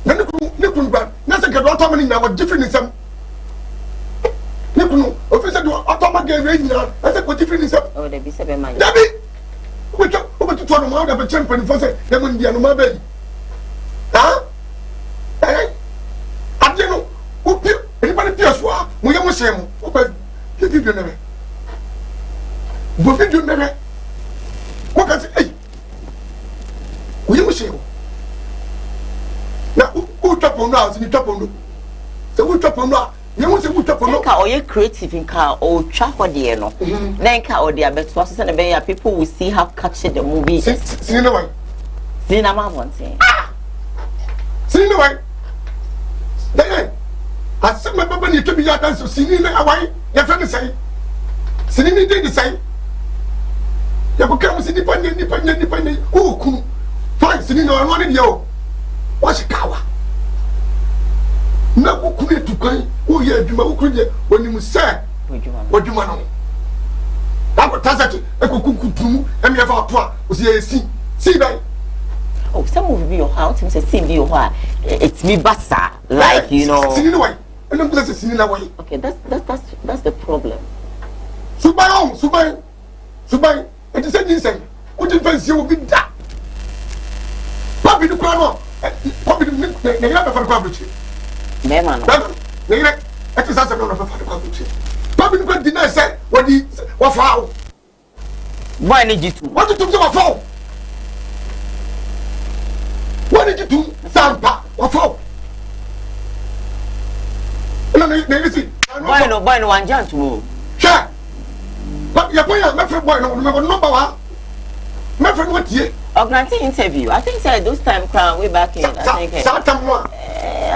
Then you couldn't grab. Nothing can automatically now different in some. You officer do automatic range now. I said, what different in some? Oh, there be 7 months. Debbie, we talk over to turn around a champion for say, there wouldn't be no more baby. Huh? I don't know. Anybody pierce what? We almost say, okay, give you never. But you never. What can I say? We almost say, now who top on us and you top on you? So who top on us? You want to put up on car or you creative in car or track or the no. Then car or the but was and the people will see how captured the movie. See no way. Cinema one thing. See no way. Then I said my baby need to be your dance. See no way. Your friend say. See me did the same. You go come see dependent. Oh, cool. Fine. See no one in you. What's a cow? Na ukune tukan wo ye adwuma ukune woni mu se adwuma no da ko tasati ekokunkutum em ye fa to a o se si bai. Oh, some movie be your house him say see be your ha it's me basa like you know see no way and I'm going to see na way. Okay, that's the problem. Subai it is a say what you fancy will be that papi du kwano papi du ne ya fa kwa buchi Mema no. Ne ire it is asa no fa kwa buchi papi du deny say what di wa fa boy ne jitu what you do wa fa what did you do sampa wa fa no ne see boy no one jant mo sure but your boy my friend boy no number one my friend what here Organizing interview. I think those time crown way back in. I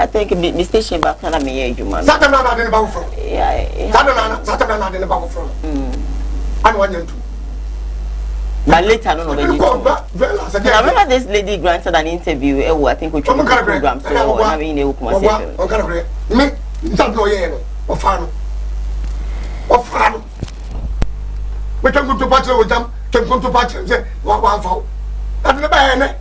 think the station back when I made you man. Saturday I didn't bow from. Yeah. Saturday I didn't bow from. I want you to. But later I don't know. I remember this lady granted an interview. I think we tried the program. So I mean, you come say. Me, that no yeah. Of fun. We can go to battle with them. Can come to battle. Say one fall. I don't know.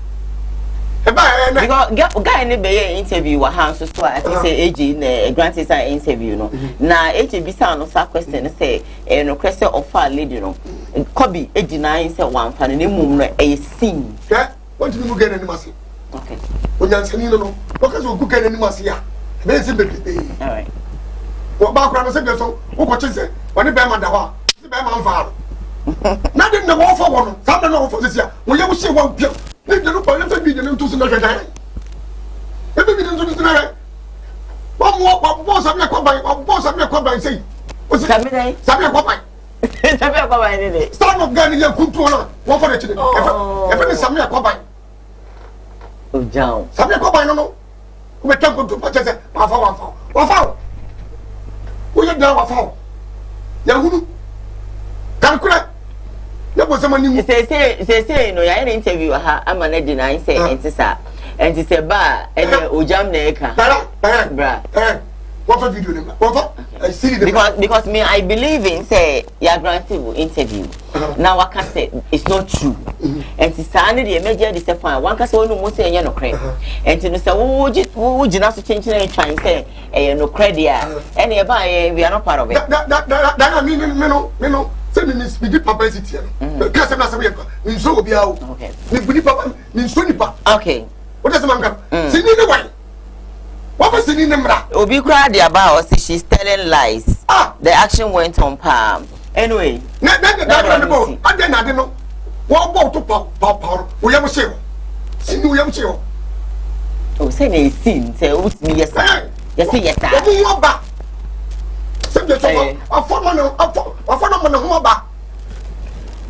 because guy ne be interview wa han so I think say AG na grant is an interview no na AG bisa no sa question say no question of a lady no Kobe ejina say one fa ne mum no e sin what do you get any mercy okay onyansani no because we cook any mercy ya be say be all right wo ba kra no say be so wo ko chinse woni be ma da ho say be ma nfa na dem na wo fo wo no sa na wo fo sia wo ye wo she wo pia ne de no ba le fa bi de no to so na kan e be bi de so na re wo mo sa me ko ban say o sa me ko ban sabe ko ban ni stand up gan ye kuntu na wo fo de chide e fe ni sa me ko ban o jao sa me ko ban no wo be tan kuntu pa chese wa fa wo ye da wa fa ya hunu kan kura ya bo sama ni say no ya interview ha ama na deny say enti say ba ene ojam na eka bra what for video name what for I see the because me I believe in say ya granted interview now I can say it's not true enti sa na the media dey say fine one can say onu mo say enye no kre enti no say wo gina so chenchen e twan say enye no kre dia ene e ba we are not part of it that me no say me speed publicity no ka say na say we nso obi a o okay me buni papa me nso nipa okay what does man come see ni why what was in Nimra? Obi cried about she's telling lies. The action went on palm. Anyway, I didn't know. What about to pop? We have a show. See, we have a show. Oh, say they sin. Say, what's me? Yes, sir. Yes, sir. Yes, sir. What back? Subject of a former back.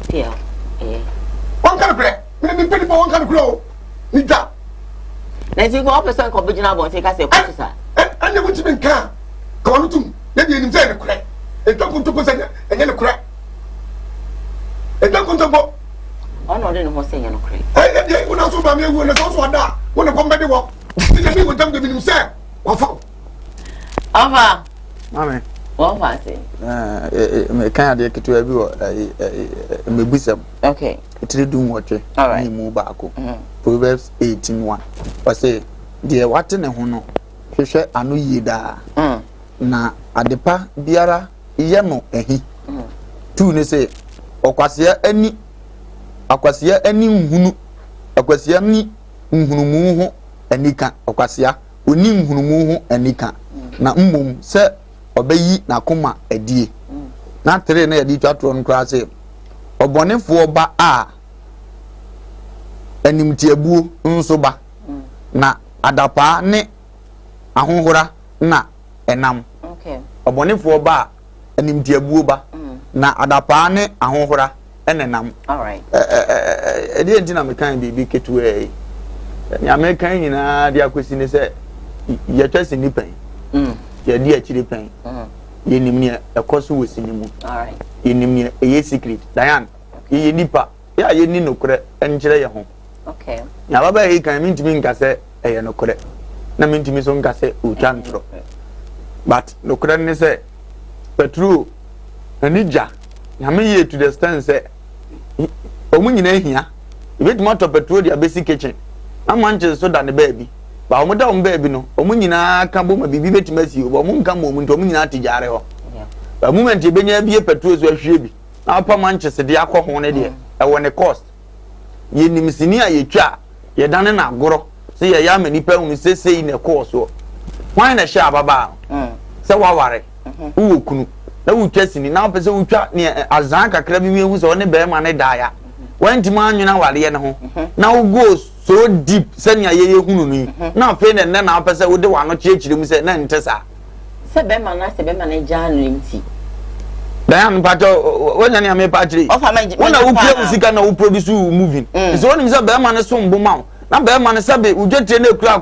Yeah. One kind of bread. Maybe people one kind of grow. Need that. Let's go up a son of Bujina Bon, take us a professor. And they want to be car. Come on to maybe in the crack. And don't go to present and then a crack. And don't go to go. Oh, no, then what's saying a crack. I would also buy me when it's also a da. When I come back to work, you would them giving himself. What for? Ava. Mammy. What was it? Me kind of to every me busam. Okay. It's doing what you move back. Proverbs 18:1. I say, dear, what in a hono? Fisher, I know ye da. Na adepa biara yano ehi. Two ne say, Okwasia any hunu, Okwasia ni nhunumuho enika, Okwasia, uni nhunumuho enika. Na se obeyi na kuma edie. Na tere na yadi twatron kra say, obonefo ba a animtiabuo nso ba na adapa ne ahohora na enam okay obonefo ba animtiabuo ba na adapa ne ahohora enenam all right edi entina mekan bibi ketu ni american nyina dia kwesi ne se ye twesi ni pen ye di akiri pen ye nim ne ekoso wosini mu all right ye nim ne ye secret Diane ye nipa ya ye ni nokre enkire ye ho okay ya baba e kan mintimi nkase eye nokre na mintimi so nkase utantro but nokre ne se petrol anija ya me ye to the stand say omunyina ehia ibet motor petrol dia basic kitchen amanche so da ne baby ba omuda baby no omunyina ka bo ma bibi betimasi obo mu nka mo muntu omunyina atijare ho ba moment e benya bie petrol so ahwie bi na pa manche se dia akọ ne de e wone cost ye nimisini a ye twa ye dane na agoro se ye ya mani pa hu sesei ne course so wan na sha baba se waware wo kunu na wo twasini na pese wo twa ne azan kakra bi mehu se one be ma ne daaya wantima anwena wale ne ho na wo go so deep se nya ye hunu ni na fe ne na pese wo de wano chiechire mu se na ntesa se be ma na janu nti Diane Pato, when you are patri, when I will play music and I will produce moving. It's only the Bearman is some boom. Now Bearman is Sabi, we just train a crowd,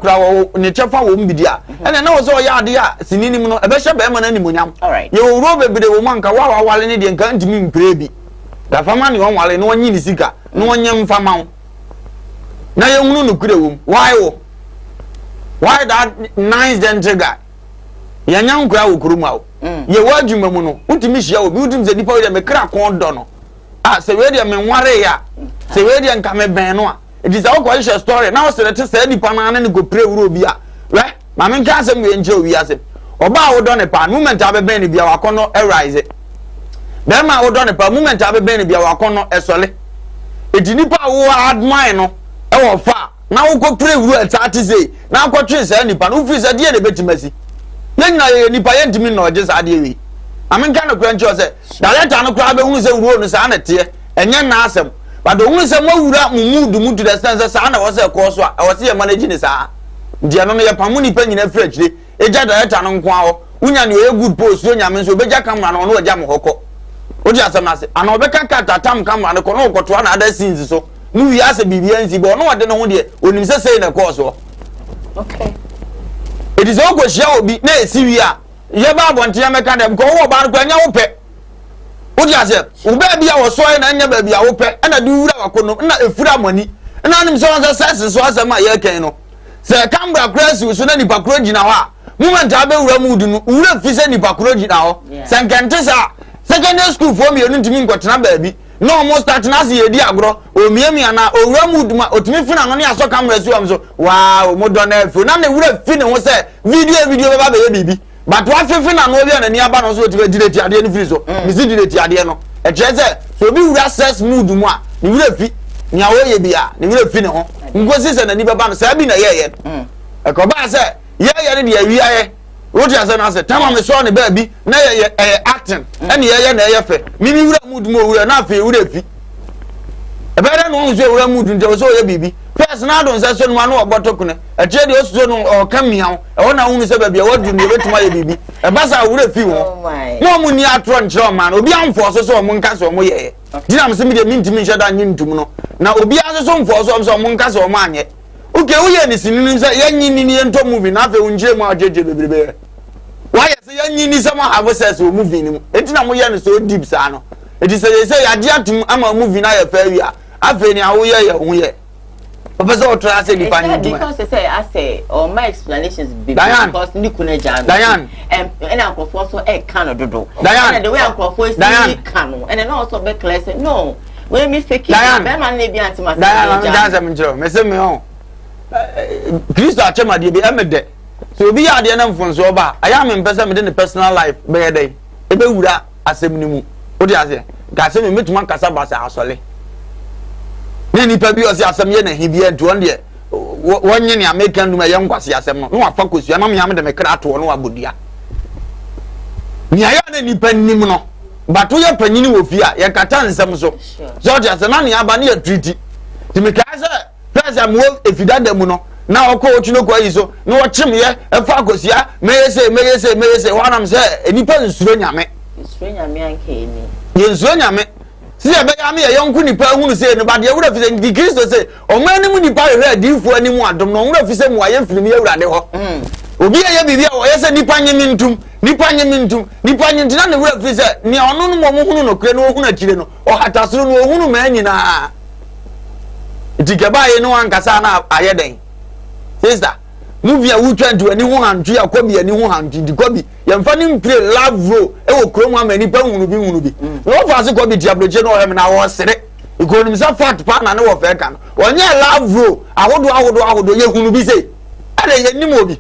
Nechafa won't be there. And I know so ya, Sinini, a Bishop Bearman anymore. All right. You robe the woman, Kawawa, while in Indian can't mean baby. The family one while no one in Sika, no one young farmer. Now you know no good. Why that nice gentle guy? Yanyan crowd kuruma. Ye wadwuma mu no utimi hia obi utim se dipa we me kra kon do no se we de me nware ya se we de nka me ben no a it is our question story now say that say nipa na na go pray wuro bi a we ma men kan asem we nje owi ase oba wo do ne pa moment abebe ne bia wakono arise be ma wo do ne pa moment abebe ne bia wakono esole edi nipa wo admire no e wo fa na wo go pray wuro atati say na akotwe say nipa no fi say de ne betimasi yenya ye nipa ye ntimi na oje sa de wi amen kan no kwancho say director no kwa be hu say wuro no sa na te enye na asem but the only some wura mumu to the sense say na was a course I was here managing this dia no ye pamuni pa nyina french de eja director no nko awo unya ne good post so nya men so beja camera no no oja mo hokọ o dia asem na say ana obeka kata tam camera no ko no koto na other scenes so nu wi ase bibiansi bo no wode no ho de onim say na course okay it is all go share obi na esi wi a ye ba abonte ya meka dem ko wo ba no kwanya wo pe o dia say ube bia wo so na nya ba bia wo pe na du wura wakono na efura mani na anim so sense so asema ye kan no se camera crash so na nipa kro gina ho a moment abe wura mudu no wura fi se nipa kro gina ho se nkente sa secondary school for me onu ntimi nkotena ba bi no almost start na se ye di agro o miamia na o wura mudu ma otimi fi na no ne aso camera so am so wow mo do na fi na ne wura fi ne ho se video ba ba ye bibi but what if na no bia na ni aba no so ti be direct ade ni free so mi si direct ade no e cheze so bi wura access mood mu a ni wura fi ni awo ye bia ni wura fi ne ho ngosi se na ni baba no sa bi na ye e ko ba se ye ne de awia ye wo ti ase na se tama me so ne ba bi na ye acting ene ye na ye fe mi wura mood mu wura na fe wura fi e ba da no so wura mood nje so ye bibi personal don say so no anu ogbotokune e tie de osuso no o kamia e wona hunu se ba bia wadu ne betuma ye bibi e ba sa wura fi wo mo mu ni atro nchiro man obi amfo so mo nka so mo ye dina me se me de mintimi nheda nyi ntum no na obi aso mfo so mo nka so mo anye okay wo ye ni sinini se ye nyi ni ento movie na fe unjire mo ajeje bebrebe why say ye nyi ni se mo have sense o movie ni etina mo ye ni so deep sa no eti se ya dia tum ama movie na ye fa wi a afa ni awo ye hu ye Professor Otra said because they say I say or my explanations because ni kuna jano Diane and uncle for so e can dodo Diane the way uncle for is can and then also be clear say no when me fake Diane be man na bi antima Diane dance am njiro me say me ho Christ achema de bi emede so obi ya de na mfonso ba aya me mpesa me de personal life be ye dey e be wura asem ni mu o de ase ga se me metuma kasa ba sa asole ni pa bi o se asem ye na hibia nto on de wonye ne American dum ye nkwase asem no wafa kosua na me ya me de me kra to no abodua ni aya na ni pa nim no bato ye panyini wo fi a ye kata nsem so so je se na ne aba ne ya treaty ti me ka se pesa mo efidada mu no na okọ ochuno kwa yiso na wo chim ye efa kosua meyese wanam se enipa nsuro nyame anke ni ye nsuro nyame si ebe ya me ye yonku nipa hunu se no ba de wura fi se di Kristo se o ma ni mu nipa hwe adifu ani mu adom no wura fi se mu aye firi mi ewurade ho obi ye bibia o ye se nipa nyemi ntum nipa ntina ne wura fi se ni ono no mo hunu no kre no hunu akire no o hatasoro no hunu ma nyina itikaba ye no ankasa na aye den sister movie a wu twantu ani ho hantu akobi ani ho hantu di kobi ye mfa ni play love role e wo krom amani pa hunu bi no fa se kobi diabloje no he na wo sere ikonim sa fat pa na ne wo fe kan onye love role ahodo ye hunu bi se ale ye nim obi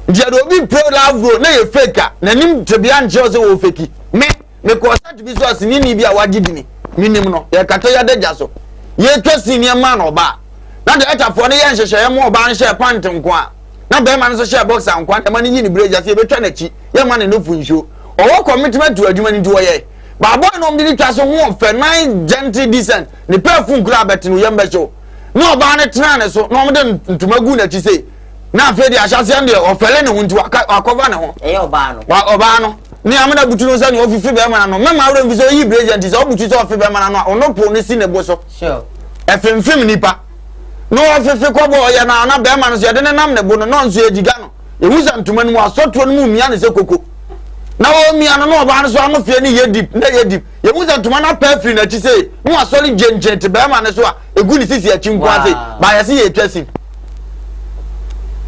dia do bi play love role na ye fake na nim tebia nje se wo fake me ko sa to bi so asini ni bi a wagidini minim no ye kato ya daja so ye twasi ni ma no ba na de etafo ne ye nhehye ye mo ba nhye pant nko a na be ma no so share box anko a ma ne yi ni breja se be twa na chi ye ma ne no funhyo owo commitment to adwuma ni do ye ba boy no mdi twa so ho fe nine gentle decent ne perfume kura bet no ye mbe so no ba ne tena ne so no mde ntuma gu na chi se na afi de ahyase ande ofele ne hunti akova ne ho e oba no ni amana butu no se ne ofifi be ma no mema wura mfi so yi breja nti se obutu so ofifi be ma no ono po ne si ne bo so sure efemfem nipa no ofefe kwabo ya na be ma no so de ne nam ne bo no nso ejiga no ewuza ntuma no asoto no mu mia ne se koko na wo mia no ba no so ano fie ne ye deep ewuza ntuma na perfect na chi se no asoli gengen te be ma ne so a egu ni sisi achi nko ase ba ya se ye twasi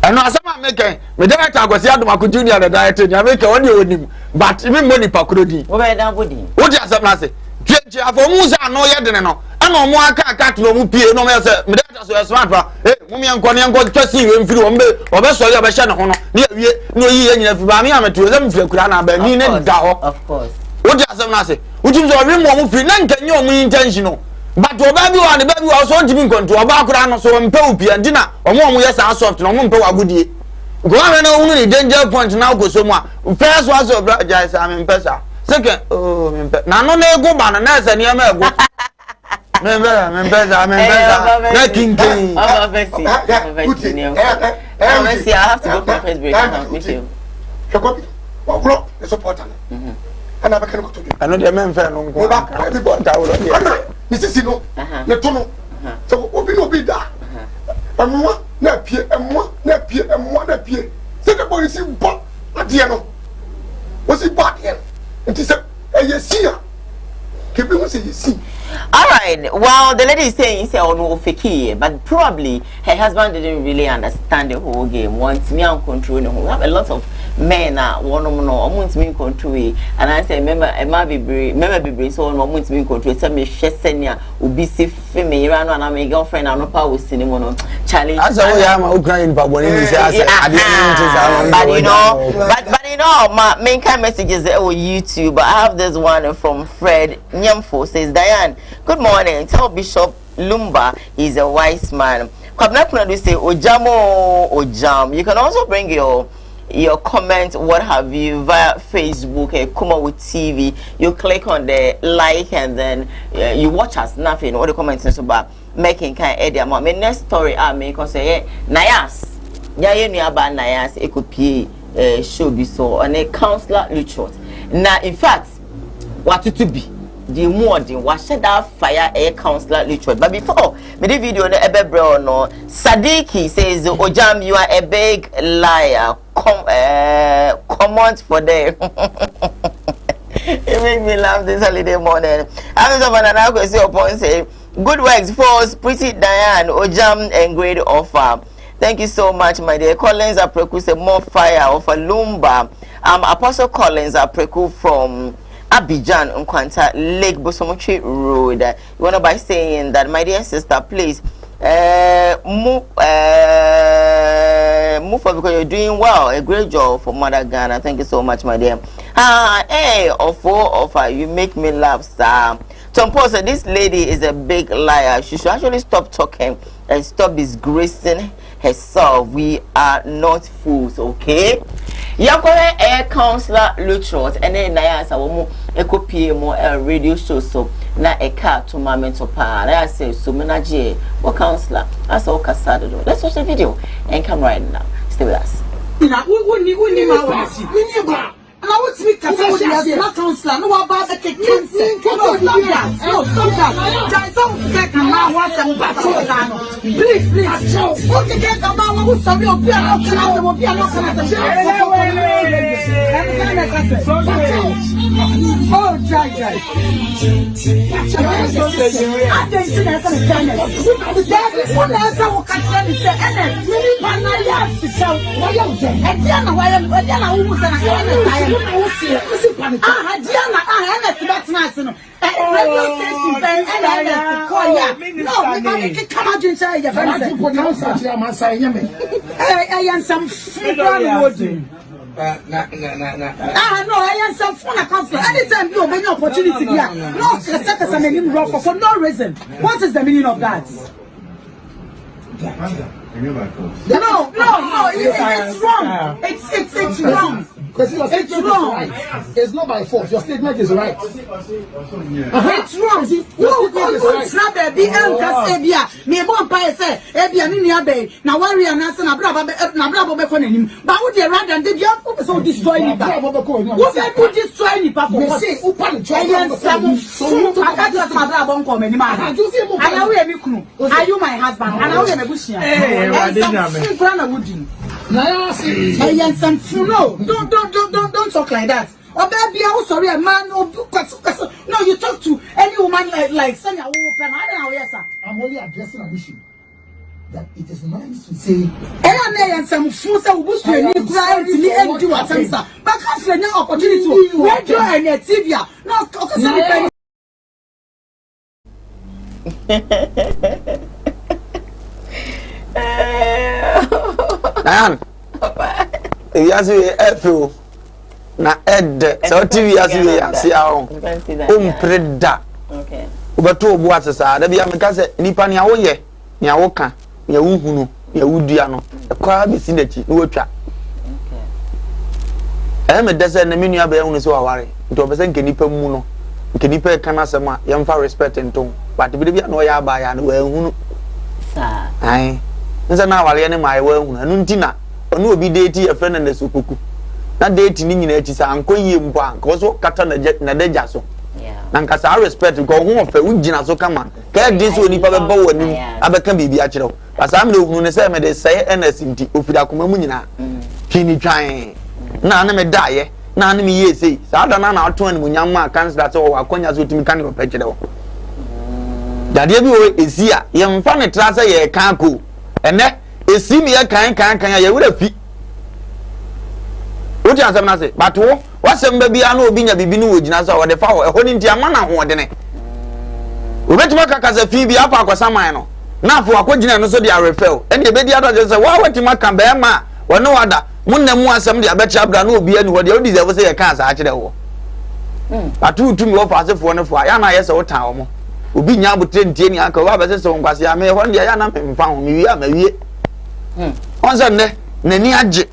eno asama meken me director agosi adomako junior the director nya meken woni onim but me money pakrodi wo be dan body wo di asama se tue afo mu za no ye de ne no ana omo aka to mu pie no me say me data so smart pa mum yanko ne yanko twasi we mfiri wo mbe obeso ya obehye ne ho no ne awie no yi nyina fi ba me ameto ze mfiri kura na ba ni ne da ho of course what you asem na say utim so obi mo mfiri na nkanyi omo intention but oba bi wa ne ba bi wa so ntimi control oba kura no so mpe opia ndina omo yes are soft no mpe wa godie go am na unu ni danger point na go so mu a first one so bra jai say am pesa second oh me mpe na no na ego ba na na say ne ma ego me pesa na kinkin obviously I have to go for first break now with you What the support and I can go to you. I know the men fair no go back everybody that will Mrs. Sino the tono so obi da amwa na pie say the boy see bot adie no was it bad here and say you see keep you say you see. All right. Well, the lady is saying say no fake, but probably her husband didn't really understand the whole game. Wants me on control. We have a lot of men that want me in control. And I say, remember be so no want me in control. Say me shesenia ubi si female rano and my girlfriend and no power with cinema challenge. As I am Ukraine, but when you say but you know, my main kind messages on YouTube. I have this one from Fred Nyamfo says Diane. Good morning. Tell Bishop Lumba he's a wise man. Kwabna say Ojam. You can also bring your comment, what have you, via Facebook, Kumawood TV. You click on the like and then you watch us. Nothing. What the comments is about making kind of idea. My next story I make say Nayas. Yeah, you know about Nayas. It could be show be so on a counselor Luchot. Now, in fact, what it to be. The more the wash that fire a counselor literally. But before me the video no ebe bro no Sadiki says Ojam you are a big liar. Comment for them. It make me laugh this holiday morning. I'm so banana go say upon say good works for pretty Diane Ojam and great offer. Thank you so much, my dear. Collins Apreku say more fire offer Lumba. Apostle Collins Apreku from Abidjan Nkwanta Lake Bosomochi Road. You wanna by saying that, my dear sister, please move for because you're doing well. A great job for Mother Ghana. Thank you so much, my dear. Hey, offer you make me laugh, sir. Tom Paul said this lady is a big liar. She should actually stop talking and stop disgracing herself. We are not fools, okay? Yakore air counselor Lutrot and then Nayas a copy more radio show so na a car to my mental power. I say so manager or counselor. That's all Casado. Let's watch the video and come right now. Stay with us. And I would speak to somebody as not counselor. No about the cancer. No, stop that. No, stop that. There is something that can now watch and back to the please. What you get about what some of you are not oh, Jai. I think you are going to tell me. One answer will catch them and say, I am some no, I am some fun counselor. Anytime you have any opportunity here, no, for no reason. What is the meaning of that? No, it's wrong. It's wrong. It's wrong. It's not my fault. Your statement is right. It's wrong. You can't snap a big Ebia. Me won't buy a say, Ebia Minia Bay. Now, worry and answer Nabrabo for him. But would you rather than the other so destroy me? What I could destroy me, Papa? You say, Upan, are you my husband? And I will have a bush. I am some no, don't talk like that. Or baby, I'm sorry, a man. No, you talk to any woman like Sonia. I don't know, yes, sir. I'm only addressing an issue that it is nice to say. I am some fools who wish to cry to me and do a answer. But after an opportunity, radio and TV, no, Nan. Yes, we F na ed so TV as we see our preda. Okay. Ubeto obu asesa da bia meka se nipa ne awoye ne awoka ne awuhunu ne awudua no ekwa be si nachi no watwa. Okay. Me dese na menu aba ehunu se waware nto obese nke nipa mu no nke nipa e kana sema yemfa respect nto but bi bia no ya aba ya no wa ehunu sa ai nza na awale ne mai wa ehunu anu ntina onu obi date e friend na sokoku na date ni nyina achi sa anko yie mpo anko so kata na deja so na nkasa respect ko hu ofa ugina so kama ka de so nipa be bawo nim abeka bibi a kire asa am na ohunu ne se me de say ns nti ofida koma mu nyina kini twan na me daye na me ye sei sa da na ato an mu nyamma cancel so wa akonya so timi kan opa kire wo dade bi o esi a ye mfa ne tra se ye kan ko ene esi mi ye kan ye wura fi Oti ansem na se but wo wasem ba bia na obi nya bibi no wogina so wode fa wo e honi ntia ma na ho de ne obetima kaka za fi bi apa akwasaman no na afo akogina no so de arefel ene e be dia do se wa watima kan be ma wone wada munnamu asem de abecha bra na obi ani wode odi ze se ye kan sa akire wo atu tumi wo fa asefo ne fo ya na ye se wo tan wo mo obi nya abotre ntie ni aka wa be se nkwase ya me hon de ya na me mfa ho me wi a ma wie onse ne ni age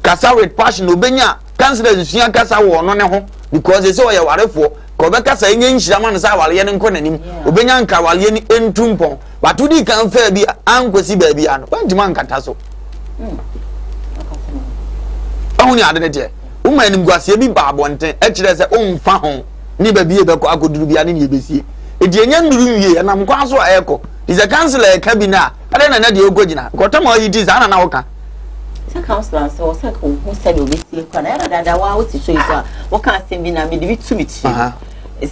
kasa with passion obenya cancel susua kasa wo no ne ho because they say o ye warefo ko be kasa enye nhira ma no sa wale ye ne nko nanim obenya nka wale ye ni entumpon but udi kan fa bi ankosi ba bi ano wantima nkata so ahuni ade ne je uma enim guase bi ba abonten e kire se o mfa ho ni ba bi e be ko akoduru bi ane ni e besie e di enya nduru wie na mkwa so ayeko is a council e ka bi na ade na de ogogina ko tama yi dis ana na wo ka se counselor so se ko hu se do be sie kwa na dada wa wo ti so iso wo kan se bi na me de bi tu mi ti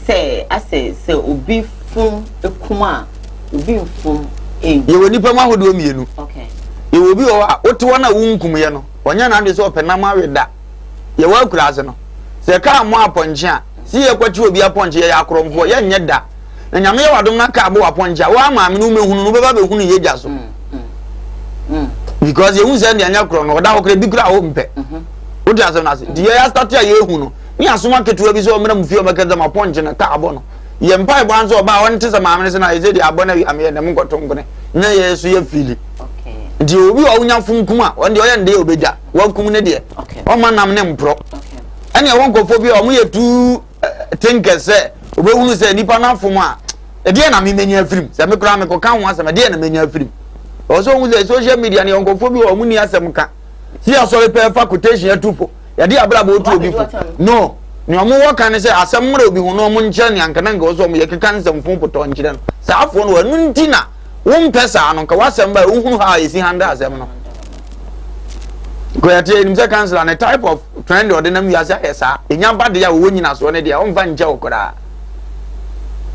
se ase se obi fun ekuma obi fun e ye woni pa ma hodo mienu okay ye obi o wote wona wunkum ye no onya na ade so opena ma weda ye wa kura ase no se ka mo aponche a si ye kwati obi aponche ye akromfo ye nye da na nyame ye wadom na ka abo aponche a wa ma me no mehunu no beba behunu ye gya so because you send the anyakro no da okre bi kura o mpe o dia so na se di ya start ya yehu no ni asoma ketua bi so mena mfio mekeza maponje na ka abo no ye mpa ibo anzo ba won tese maamene se na ye di abo na am ye na mgoto ngone na ye so ye fili okay di obi o nya funkum a won de o ye nde obeja wakum ne de o ma nam ne mpro okay ene won kofo bi o mo ye tu tinker se obehunu se nipa na afom a e de na me menya afrim se me kura me ko kan ho asem de na menya afrim also on the social media ni onkofo bi o mu ni asem ka si asore pe facultation atufo ya di abra bo tu obi fo no ni omo wo kan se asem mra obi hu no omo nche ni anka na nga oso omo ye keka nsem fo poto nchire no sa afo no wanu ntina wo mpesa no ka wasem ba uhunu ha esi handa asem no ko ya tie ni se cancel an type of trend or denam ya sa esa enya bade ya wo nyina so ne de o mfa nche okora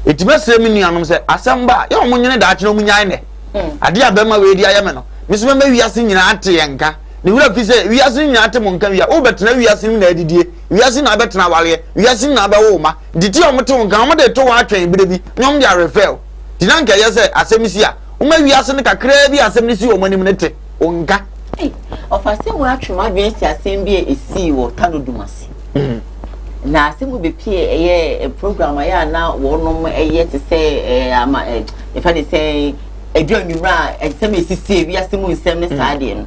etibese mi ni anom se asem ba ya omo nyene da ache no mu nyan ne ade abema we di ayeme no misema ma wiase nyina ate yenka ne wura fi se wiase nyina ate monka wia o betena wiase na adidie wiase na betena wale wiase na abawo ma diti o mto nka mo de to wa atwen bire bi nyom dia refer dinanka yese asemisi a o ma wiase ne kakra bi asemisi o manim ne te o nka of asem wa atwema bi si asem bi esi wo tanodumasi na asem be pie eye program ya na wonom eye te se ama e fa de se edwanwura ensem esisi wi asem nsem ne saade no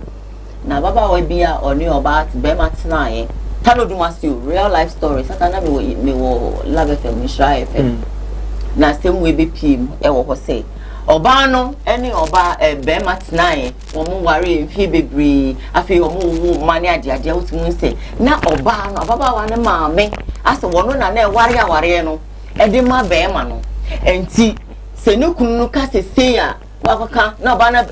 na baba wa bia oni oba be matnae tanodumasi real life stories satana me wo love fm shra fm na asem we be piem e wo ho se oba no eni oba be matnae wo mu ware mfie bebre afi wo mu mane ade wotimu se na oba no baba wa ne maame ase wono na na ware no e de ma be ma no enti se no kunu ka se se a wakaka na bana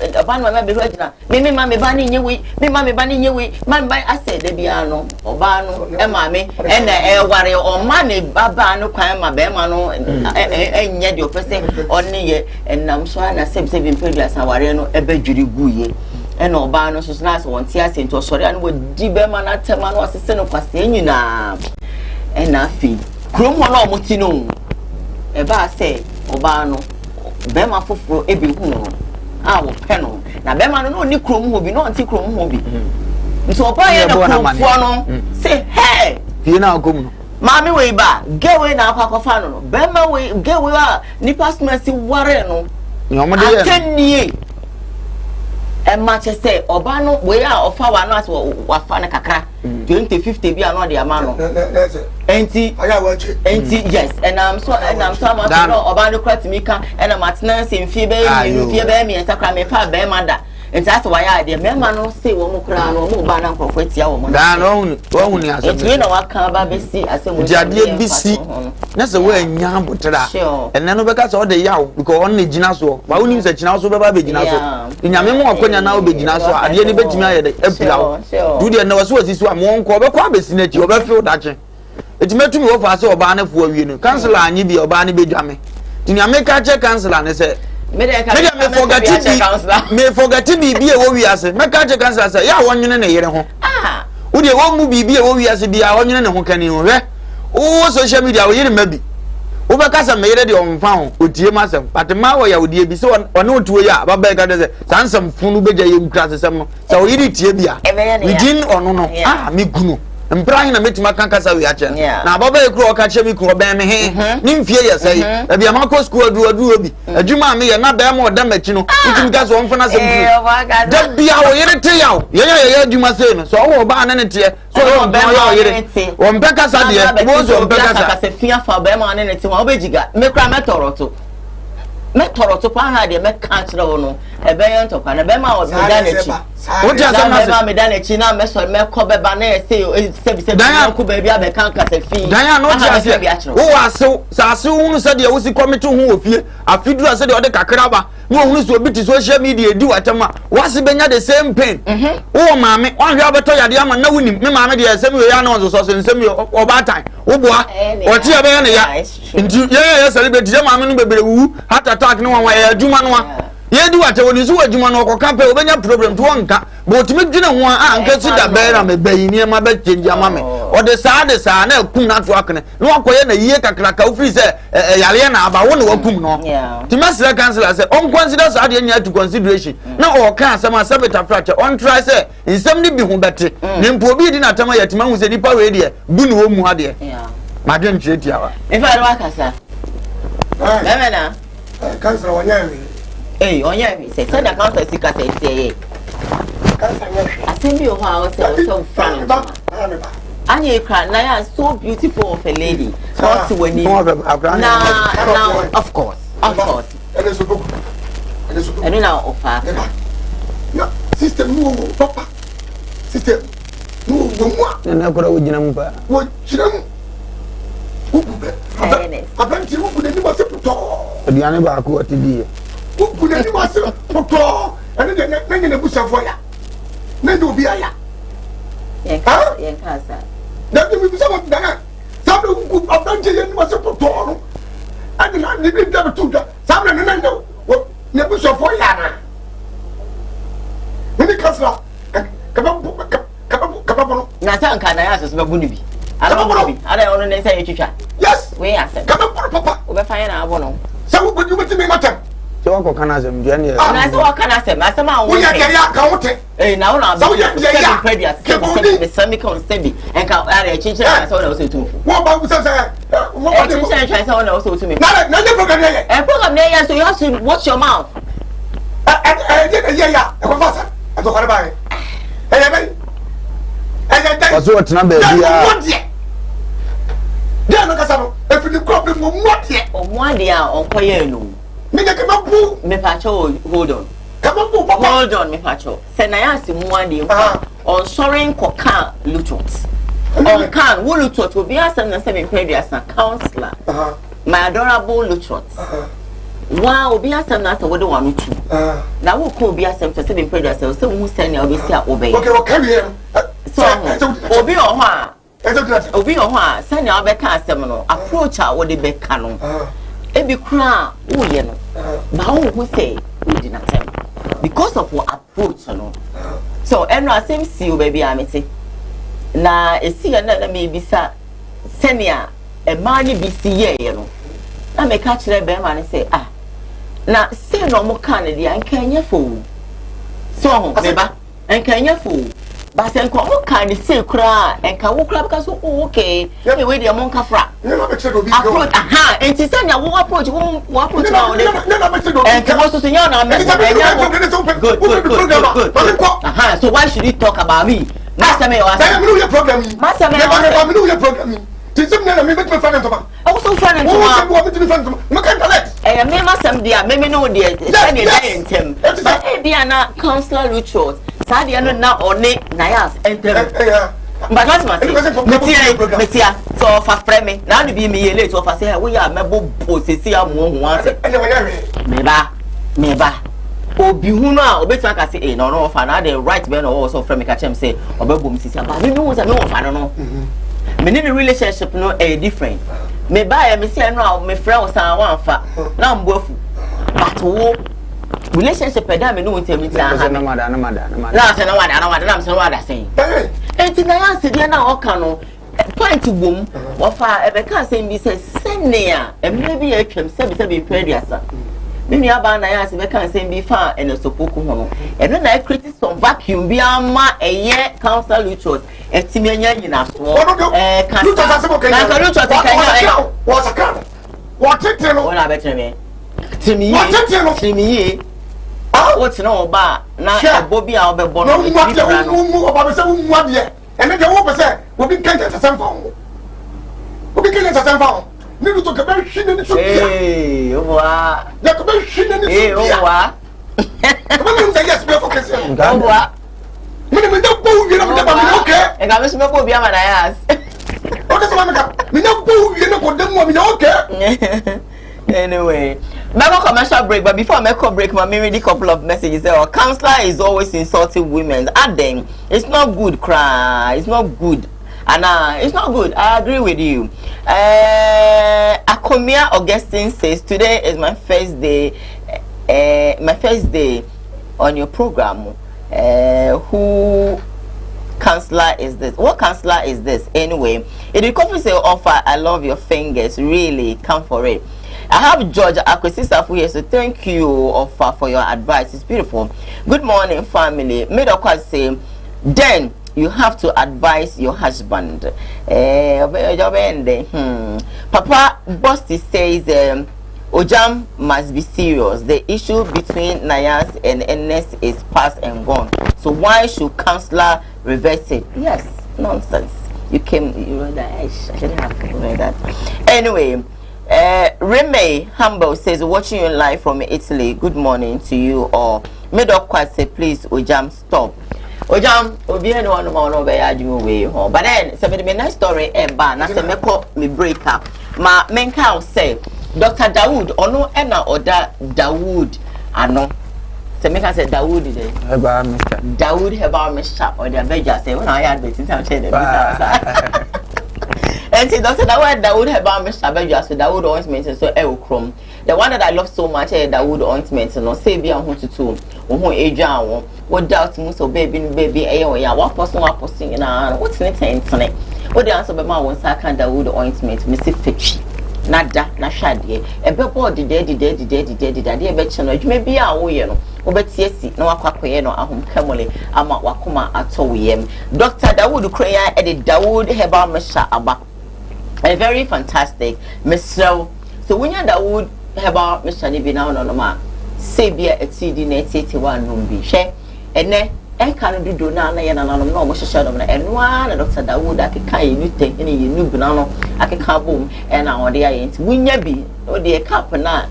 ma be hwajina me ma me bani nyewi me ma me bani nyewi man ban ase de bia no oba no e ma me e na e ware o ma ne baba no kwan ma be ma no enye de opese oni ye enam so na sebse bi mpedua sa ware no e ba dwiri guye e na oba no so na so won ti ase nto sori an wo di be ma na tema no asese no kwase nyina e na fi krom ho na o muti no e ba se oba no bema foforo ebi hu no a wo pe no na bema no ni krom ho bi no anti krom ho bi nso oba ye na kromfo no say hey fie na akom no mami we ba gewe na akwakofa no bema we gewe a ni pastor's ware no ni omo de ye atenie e ma che say oba no we a ofa wa no as wafa na kakra 2050 bi ano de ama no enti yes and I'm so about no oba no kwati mika and I'm at nancy mfie be me sakra me fa be mada enti as why a de me ma no say wo mo kra no mo ba na nkofo atia wo mo da no wo ni asem enti no waka ba be si asem jade bisi na se wo anya botra enne no beka se o de yawo because on ne gina so ba woni se gina so be ba be gina so nyame mo akonya na o be gina so ade ni betimi aye de apila wo du de na wo so asisi wa mo nko be kwa be si na ti o be fe odache eti metumi wo fa se oba na fo awie no councilor anyi bi oba na be dwame ti nyame ka che councilor ne se me forget bibi e wo wiase me ka che councilor se ya wonwene ne yere ho wo de wo mu bibi e wo wiase bia wonwene ne ho kani ho hwe wo social media wo yire mabi wo be ka se me yere de omfa ho otie masem but ma wo ya odie bi se one otuo ya baba ka de se sansam funu beja ye nkra sesem no se wo yire tie bia within ono no me gunu mprahin na metima kankasa we ache na baba e kro ka che mi kro ben me he ni mfie ye sei e bia ma ko school adu obi adwuma me ye na ba ma oda machi no utim ga so mfona sem fu da bia wo yire te yawo ye adwuma sei no so wo ba na ne te so wo ba yo yire wo mpeka sa de wo so mpeka sa se fia fa ba ma na ne te wo be jiga me kra metoroto pa ha de me kan kire wo no e be ye ntokwa na be ma o da na chi o ti asa na se me da na chi na me so me ko be ba na e se ko ba bia be kan ka se fi dan no ti asa wo asew sa asew hunu se de wo si committee hu ofie afidu ase de o de kakra ba no hunu so bi ti social media di watama wase benya the same pain wo maame wan hwe abeto yade ama na wunim me maame de asem yo ya na so so nsem yo oba tan wo boa o ti ebe na ya nti ye celebrate je maame no bebere wu heart attack no wan ya adwuma no ye di wate woni so adwuma no ko kampe obenya problem to wonka but otimi dwene ho a anka si da be na me bayi ni ma be change ama me o de saa na akum na to akene no akoye na yiye kakra ka ofiri se yale na aba wo na wakum no ti mesre councilor say on consider so ade nya to consideration na o ka asema sabeta fracture on try say insem ni bi hu bete ni mpo bi di na tama yatima hu se nipa we de bu ni wo mu ade ma dwen chire ti awa ifa ro akasa meme na councilor wanyawe onya mi say da councilor sika say say asembi o ha o say so friend Anya Kra na ya so beautiful of a lady. What when you now of course. And now offer. No, sister no papa. Sister no mo. Na kora wo gina mu pa. Wo gina mu. Wo bube. Abanti wo bude ni mo se puto. Aduane ba ko atidi. Wo bude ni mo se puto. Ene de na nyina busafo ya. Na do bi aya. Yen kasa. Na de mi busafo dana. Sabe ku abanti ye ni mo se puto no. Ade na ni bi da tu da. Sabe na no. Wo ne busafo ya na. Ni kasa. Kababono. Na sa nka na ya so be buni bi. Ala buni bi. Ala ono ne say twitwa. Yes. We ase. Kababono papa. We be fine na abono. Sa wo budi meti me matam. Se won ko kana asem dua ne. Na se wo kana asem, asem a wo. Wo ya ka wote. Na wo na. Sa wo ya predia. Se semi kon sebi. Enka ara chinchira na se wo na wo se tufu. Wo ba wo say wo ba de. Chinchira se wo na wo se tufu. Na the program here. Program here so you have to watch your mouth. Yeah. Ko fasa. Ato kare ba. Waso tena ba bia. Dia no kasa no. If the problem mo modie. O modie a onkoye no. Me de ke mabu. Me pa cho hold on. Kamabu papa. Hold on me pa cho. Se na ya si modie on sorry koka lutot. On kan wo lutot obi asem na se me previous counselor. My adorable lutot. Wow, obi asem na se wo de wanu tu. Na wo ko obi asem se me previous se wo se na obi si a obey. Okay, what can you? So obi o ho a obi o ho a se na obeka asem no approach a wo de beka no ebi kra wo ye no ba wo ho say we did not tell because of what approach no so eno asem si o baby amete na esi na me bisa senia e ma ni bisi ye no na me ka kire be ma ne say na say no mo kan dey an kanye fo so meba an kanye fo ba se nko mo kan say kura en ka wo kura because okay e we dey mo nkafra approach aha enti say na wo approach wo approach na o dey en ka wo so so nya na me good aha so why should you talk about me master me was say me no your program master me me no your program tinsim na me bet me fan ntoma o so fan ntoma wo bet me fan ntoma me kan collect me masam dia me no dey say dey entem but e bia na counselor Luchot sa dia no na one na yas entem but not ma metia so fa frame na no bi me ye late so fa say we ya mebo posisi amu ho ase me ba obi hu no a obeti aka say no fa na the right man or so frame ka chem say obebo mi sisi aba me no say me wo fa no me need the relationship no different me buy me say no me friend was an one fa na mbofu but wo relationship da me no want to meet na say na wada na say wada say enti na yan say dia na o ka no point bom wo fa e be ka say bi say senia e me bi e twem se bi prediasa me nua ba na yan say be ka say bi fa e no sopoku ho no e no na create some vacuum bi ama eye council Luchot etimi anya nyina so ka Luchot ka was a car what it no wona betre me timi what no ba na ebo bi a obebo no mu oba be say mu ade ene de wo be say obi kente tasamfa ni lu to ka be hwine ni so eh owa ya ka be hwine ni so eh owa come on say yes be focus owa me da bo wi na me da ba me okay e ga me so me bo bi ama na yas okay so me da bo wi na ko dem mo me okay anyway Mama commercial break, but before I call break, my read a couple of messages there. Our counselor is always insulting women. At them, it's not good, cry. It's not good. And it's not good. I agree with you. Akomia Augustine says today is my first day. My first day on your program. Who counselor is this? What counselor is this? Anyway, if the coffee say offer, I love your fingers. Really, come for it. I have George Akwesisafu here, so thank you for your advice. It's beautiful. Good morning, family. Made a quite say, then you have to advise your husband. Papa Bosti says, Ojam must be serious. The issue between Nayas and NS is past and gone. So why should counselor reverse it? Yes, nonsense. You wrote that. I shouldn't have read that. Anyway. Reme Humble says, watching you live from Italy. Good morning to you all. Made up quite say, please, Ojam, stop. Ojam, Obi and one more way, but then, somebody made a nice story, and ban, I said, me break up. Ma menka say, Dr. Dawood, or no, Enna or Dawood, I know. So make us say Dawood today. Dawood have our mishap or the Avenger say, when I had been since I'm saying and see, Dr. Dawood have our mishap, so Dawood ointment, so Elcrom. The one that I love so much, Dawood ointment, no say be on to two, or Adrian, what doubt so baby, what person, what's in it? What the answer by my one second Dawood ointment, Missy Fitch. Nada, na shadi. People the daddy, bet you know, you may be a way, no, but yes, no, aquaqueno, a home camole, ama wakuma atoyem. Dr. Dawood Craya edit Dawood Heba Mesha Abba. A very fantastic, Miss So when you Dawood Heba Mesha Nibina no ma, say be a CD net 81 numbi, share, and then. I can't do na and no much shadow and one and Dr. Dawood I can carry you take any new banana I can come boom and our dear ain't win ya be oh dear cup and that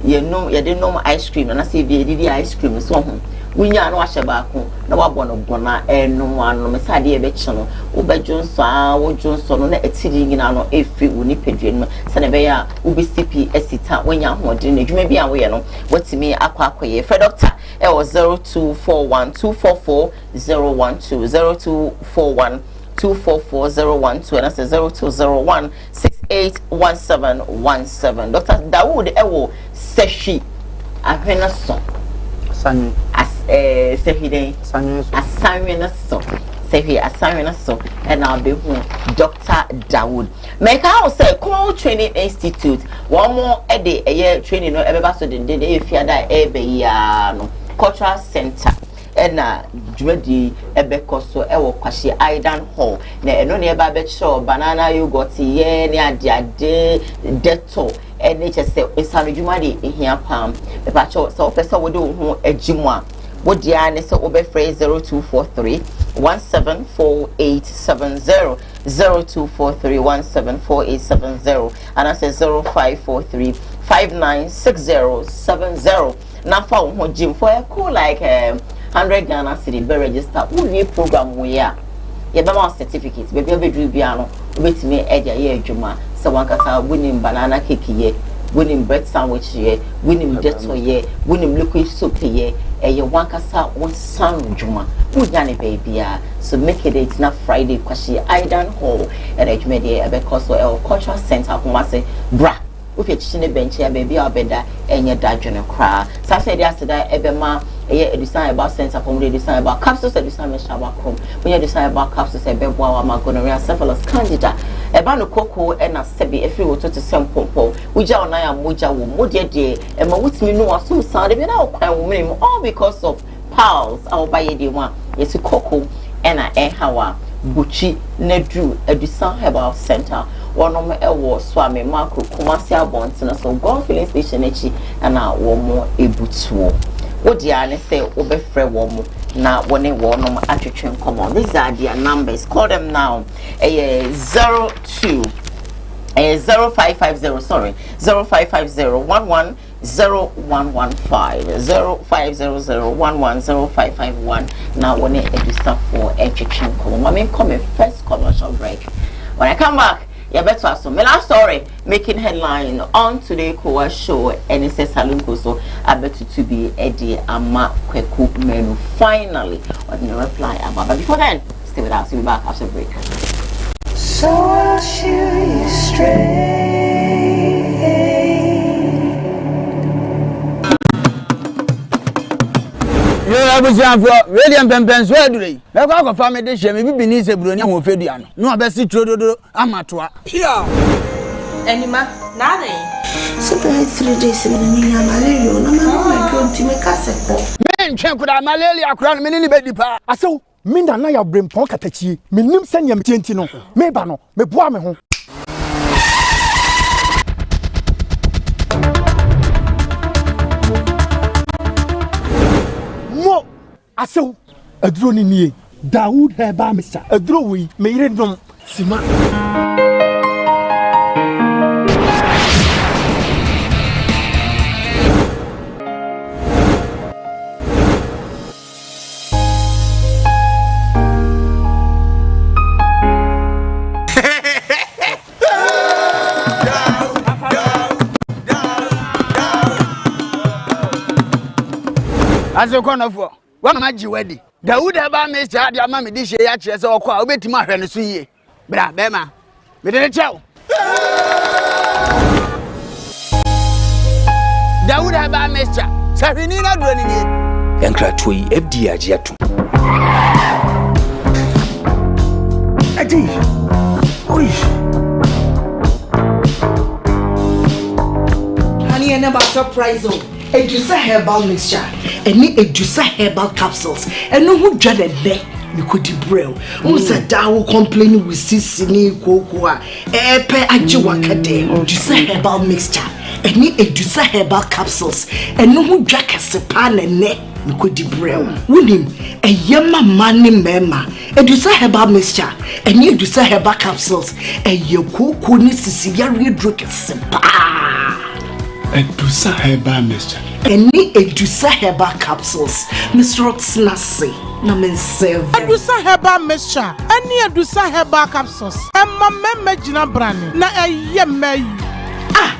you know you didn't know my ice cream and I say the ice cream is one win ya no wash about no one of bona and no one no miss idea betchano Uber Johnson on a sitting in our if you will nip a dream Sanabea Ubi CP Esita when you're more dinner you may be aware no what's me aqua Fred Doctor. It was 0241 244 012 0241 244 012 and that's 0201 681717. Dr. Dawood Ewo Seshi Ahena Son Sanyu as Sehide Sanyu as Sanyu so say here assignment so and I'll be Dr. Dawood. Make I say Kumawood Training Institute. One more a day a year training no everybody so the day if you that no cultural center. And Jumedi Ebekoso Ewo Kwashi Aidan Hall. Ne no nearby bet show banana yogurt ye near de deto. And nature say it's a Jumadi in here palm. The patcho so officer would do a jimwa. Would Diane so obe phrase 0243 174870 0243 174870 and I say 0543 596070. Now for Jim for a cool like 100 Ghana city be register we program we are ye be my certificate be be do biano wait me e dia ye adwuma so one kasa winning banana cake ye winning bread sandwich ye winning deto ye winning liquid soup ye e one kasa one sound adwuma we yan baby so make it na Friday kwashi Aidan Hall and adwuma dey e be koso e cultural center kuma say bra if you chine bench ya baby abeda enye dadwene kra sa say dey aseda e be ma a design about center from the design about capsules, a design about chrome. When you design about capsules, a beboa, gonorrhea, syphilis, candida, a bano cocoa, and a sebi, if you were to send pompo, which are na muja, mudia day, and my wits me know so sad, even now, all because of pals, our buy a day one, yes, a cocoa, and a hawa, Gucci, Nedru, a design about center. One of my swami Marco, Kumasia bonds, and so gone filling station, and now one more a boots. What Diane say over free woman now when they want no attraction come on. These are their numbers. Call them now. 0550 sorry 0550 11 0115 0500110551. Now when they register for attraction come on. I mean come first commercial break. When I come back. Yeah, better so. My last story making headline on today Koowaa Show and it says Salungo so I bet to be Eddie Ama Kweku Menu finally on the reply about. But before then, stay with us. We'll be back after break. So I'll shoot you straight. I was young for William Pempens. Where do they? Now go for family dish. Maybe beneath a brony who fed you. No, best see Trodo Amatua. Pia. Anima, nothing. So 3 days in the malaria. No, my God, to make us a man, check with our malaria crown, many baby pa. I saw Minda na ya brain pon katachi. Me nim sen yam tientino. Me ba no, me boa me ho. Mo aso aduro ni nie. Dawood heba misa. Aduro wi me yire dom sima. As a corner for one magic wedding. Dawood about Mr. Adia Mammy dish ya chess or call bit my friend to see ye. Bra Bema, we didn't tell. Dawood about Mr. Sarinina running it. And Cratway FD Agiatu. Eddie, honey, I never surprise you. Edusa herbal mixture, any Edusa herbal capsules, and no who dreaded there. You could debrail. Who said Dawo complaining with Sissini Koowaa, Epe Ajiwakade, Edusa herbal mixture, any Edusa herbal capsules, and no who jack a sepan and neck. You could debrail. Winning a yama money mema, Edusa herbal mixture, and you Edusa herbal capsules, and your Koowaa Sicilia drink a sepa. Edusa herbal mixture. Any Edusa herbal capsules. Miss Roxnasi. Na men serve. Edusa herbal mixture. Any Edusa herbal capsules. Emma meme jina brani. Na yeme. Ah.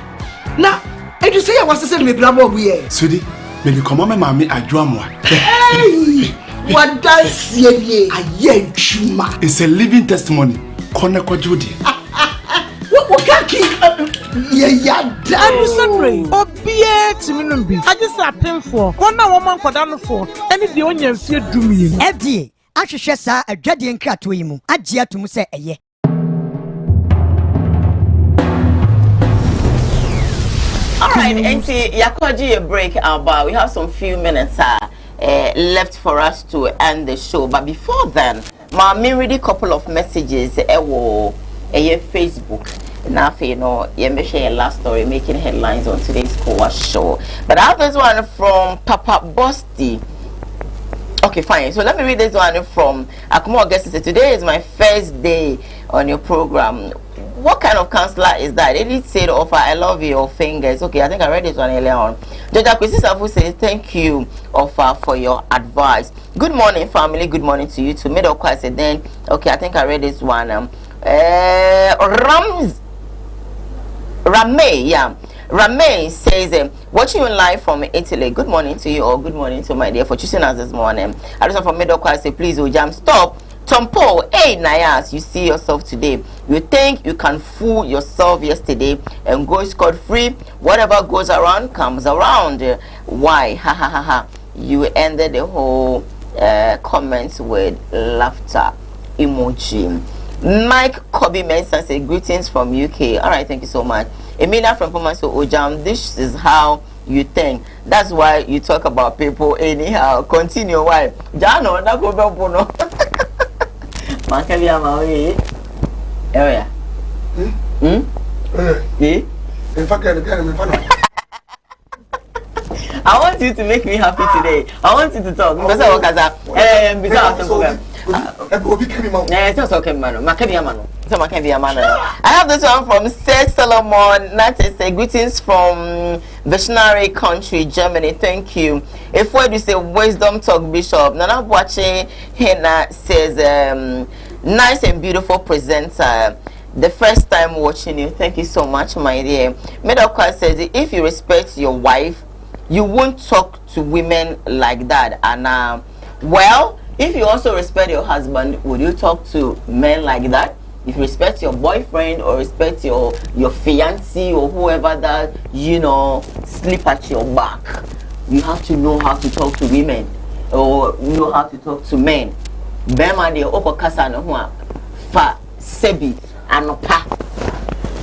Na Edusa ya wase se me brabo we. Sudi, me bi komo me mami adwamwa. Hey. What dance ye aye juma. It's a living testimony. Kone kwa judi. What kaki yeah, Edusa train. Obie timinumbi. I just a pin for. One woman for down for. Any the onion fear do me. Eddie. ahwehwɛ saa adwadie nkrato yi mu agye atum sɛ ɛyɛ. Alright, Auntie, Yakoji a break about. We have some few minutes left for us to end the show. But before then, me read a couple of messages Facebook. Now, you know, you share a last story making headlines on today's Koowaa Show. But I have this one from Papa Bosti. Okay, fine. So let me read this one from Akumo Guest. Today is my first day on your program. What kind of counselor is that? They did say to offer I love your fingers. Okay, I think I read this one earlier on. Judge Kwesi Safu says thank you, offer, for your advice. Good morning, family. Good morning to you too. Middle class said then. Okay, I think I read this one. Rame says watching you live from Italy. Good morning to you, or good morning to my dear for choosing us this morning. I just from Middle class say please, Ojam, stop. Tom Paul, hey Nayas, you see yourself today. You think you can fool yourself yesterday and go scot-free. Whatever goes around comes around. Why? Ha ha ha ha. You ended the whole comments with laughter emoji. Mike Kobe Mensa said greetings from UK. Alright, thank you so much. Emilia from Pomaso Ojam, this is how you think. That's why you talk about people anyhow. Continue. Why? Jano, that go back. Area. I want you to make me happy today. I want you to talk. I have this one from Sir Solomon. That is a greetings from Visionary Country, Germany. Thank you. If we do say wisdom talk, Bishop Nana watching Hena says nice and beautiful presenter. The first time watching you. Thank you so much, my dear. Middle class says if you respect your wife, you won't talk to women like that. And well, if you also respect your husband, would you talk to men like that? If you respect your boyfriend or respect your fiancé or whoever that, you know, sleep at your back, you have to know how to talk to women or know how to talk to men. Bema de okokasa no ho fa sebi anopa.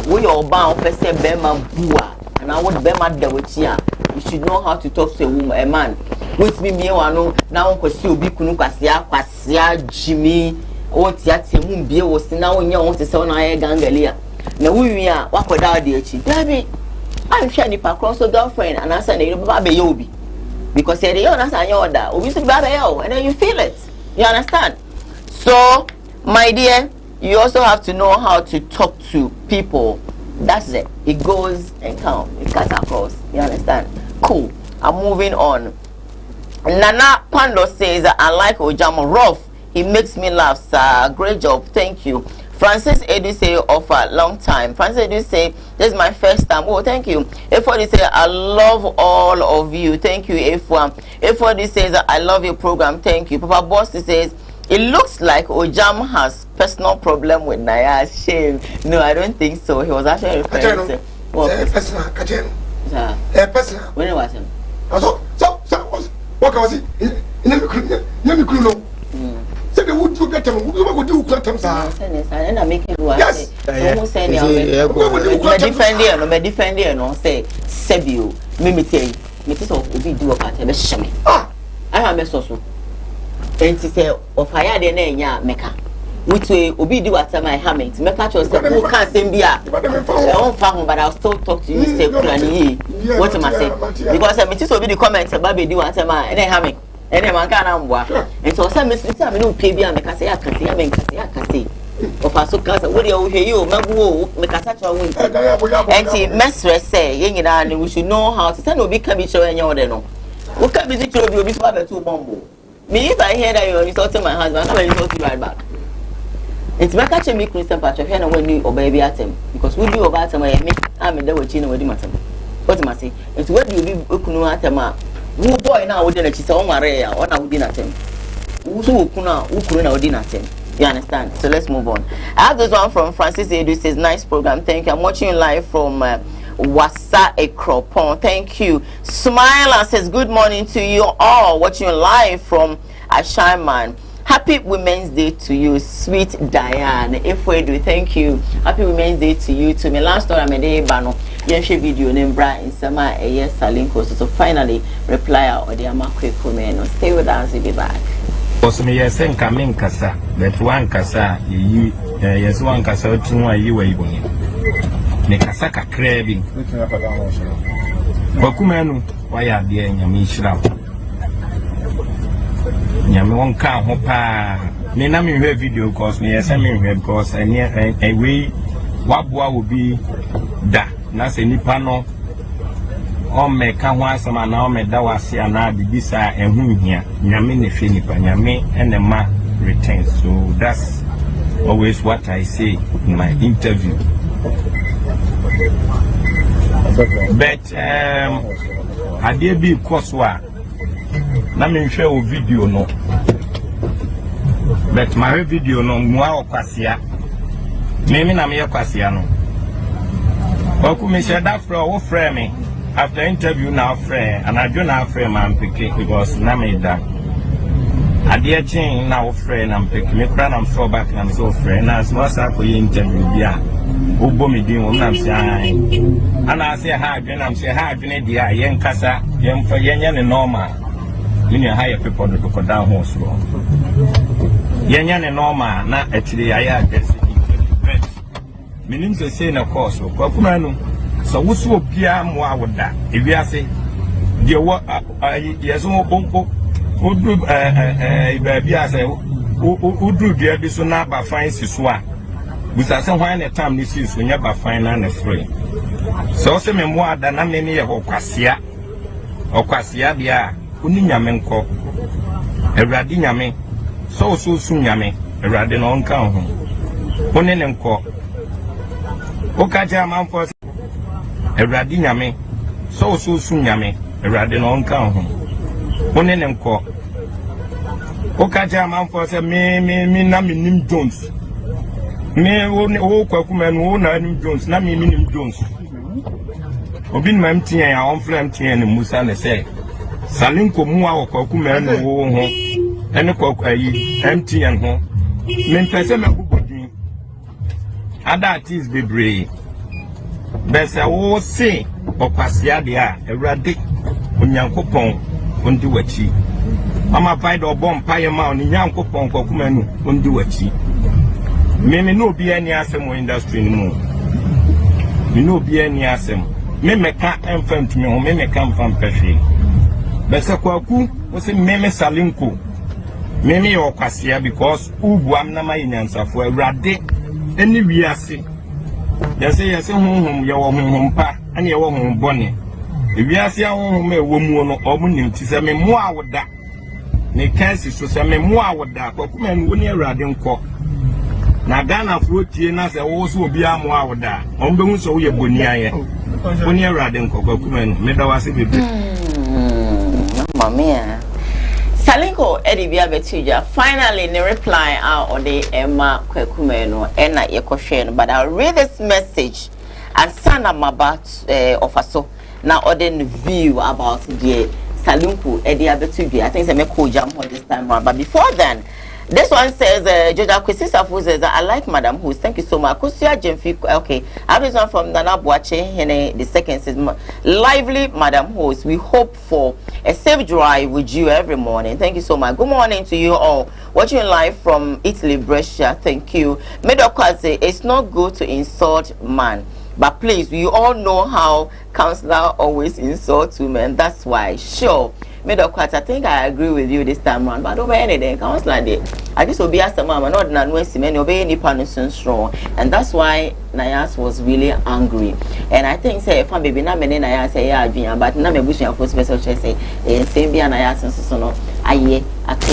We your bound person bema bua and I want bema de wechia. You should know how to talk to a woman, a man. With me, no, now because you be kunukasia, Jimmy, or Tiati, whom be was now in your own to sound I gangalia. Now we are what could I do? Baby, I'm trying to cross a girlfriend and I said, Baby Yobi. Because they don't answer your order, or we say Baby, and then you feel it. You understand? So, my dear, you also have to know how to talk to people. That's it. It goes and comes. It cuts across. You understand? Cool. I'm moving on. Nana Pando says, I like Ojamo rough. He makes me laugh, sir. Great job. Thank you. Francis Edu say offer long time. Francis Edu say this is my first time. Oh, thank you. F4D say I love all of you. Thank you, F1. F4D says I love your program. Thank you. Papa Boss says it looks like Ojam has personal problem with Naya. Shame. No, I don't think so. He was actually referring to personal. When was him? So, what was it? Say the wood you get them, who would do quantum? And I make it work. Yes, defending no say Sebio, Mimity, Mrs. of Ubi do a pattern. I have a source. And to say of higher than a mecca. Which way Ubi do at my hammock to make patch of who can't send me up. I won't found, but I'll still talk to you. Say, what am I saying? Because I mean, this will be the comments about baby do at my and a hammock. And then one can work. And so some Mr. Time, no baby, and the Cassia can see. Of us, so what do you hear you? Mabu, make a such a win. And Mestre say, and we should know how to send will become each other in your no. What can be the trouble of this father to bombo? Me, if I hear that you're insulting my husband, I'm going to insult you right back. It's my catching me, Christian Patrick, and when you obey at him. Because we do about him, I'm in the way Chino with him. What am I saying? It's what you be Ukunu at him. Who boy now wouldn't let you say, oh, Maria, or now within at him. Who Ukuna within at him. You understand? So let's move on. I have this one from Francis Edu says, nice program. Thank you. I'm watching you live from Wasa Ekropon. Thank you. Smile and says, good morning to you all. Watching you live from Ashaiman. Happy Women's Day to you, sweet Diane. If we do, thank you. Happy Women's Day to you. To me, last time I made a bano. Yenshe video name bra in summer a year salinko. So finally, reply or the amakwe kumeno. Stay with us, we'll be back. Because me yes en kamin kasa, but one kasa you yes one kasa tunwa you we boni. Ne kasa kakra bi. Bakumenu waya de nyame hira. Nyame won ka ho pa. Me na me hwe video because me yes me hwe because any we waboa obi da na se nipa no o me ka ho asema na o me da wase ana bibisa ehun hia nyame ne fe nipa nyame enema return. So that's always what I say in my interview. But ade bi koswa na me hwe o video no, but my video no mua okwasia me na me yakwasia no oku me share that for friend me after interview now friend and I do now friend man pick because na me da ade chin now friend am pick me kra am so back na me so friend na so sa ko interview bia obo me din wo na say and I say ha adwen am say ha adwen dia yen kasa yen fa yen ne normal me higher people do go down horse ro yen ne normal na actually I address meaning to say na course ko kuma no so wusu obia mo awoda ewiase de wo yeso bonko odru ibabia say odru dia bi so na ba fine siso a busa se hwan na time ni siso nya ba fine na free so se me mo ada na me ne ye okwasea bia oni nyame nko ewrade nyame so su nyame ewrade no nka ho oni ne nko okaja man for ewrade nyame so su nyame ewrade no nka ho oni ne nko okaja man for say me na me nim Jones me wo kwakuma no na nim Jones na me nim Jones obi mam tie ya on frame tie ne Musa ne say salinko mu a kwakuma no wo ho ene kwayi MTN ho me pese me kubodin ada artist bebre besa wo se okwasia de a ewrade onyankopon ondi wachi mama find obom paye ma oni nyankopon kwakuma no ondi wachi me no bi ani asem industry ni mu me no bi ani asem me meka enfam tumi ho me meka mfam pehwe besa kwaku wo se me salinko me okwasia because ubu am na mai nyansafo ewrade eni wiase yase honhom ye wo honhom pa ani ye wo honhom bone wiase honhom e wo mu no omu nim ti se me mu awoda ne kansi so se me mu awoda kwakuma no ni ewrade nko na Ghana flotie na se wo so obi amu awoda ombe hu so ye boni aye boni ewrade nko kwakuma no me da wase bebi mama Salinko Edibia Betuja finally in reply on the Emma Kwekumeno and Yekosheno, but I'll read this message and send them about officer now ordering view about the Salinko Edibia Betuja. I think they may cool jump on this time around, but before then. This one says, Joja Kwesi says, I like Madam Who's. Thank you so much. Kusia Jemfi, okay. I have this one from Nana Boache. The second says, lively Madam Who's. We hope for a safe drive with you every morning. Thank you so much. Good morning to you all. Watching live from Italy, Brescia. Thank you. Medokwaze, it's not good to insult man. But please, we all know how counselor always insults women. That's why, sure. Medokwaze, I think I agree with you this time around. But over anything, counselor did. I just obey as a mama, not na no many obey any punishment strong, and that's why Nayas was really angry. And I think say if I'm baby na many Nayas say yeah, but na me bush your first special say same be Nayas and so no. Aye,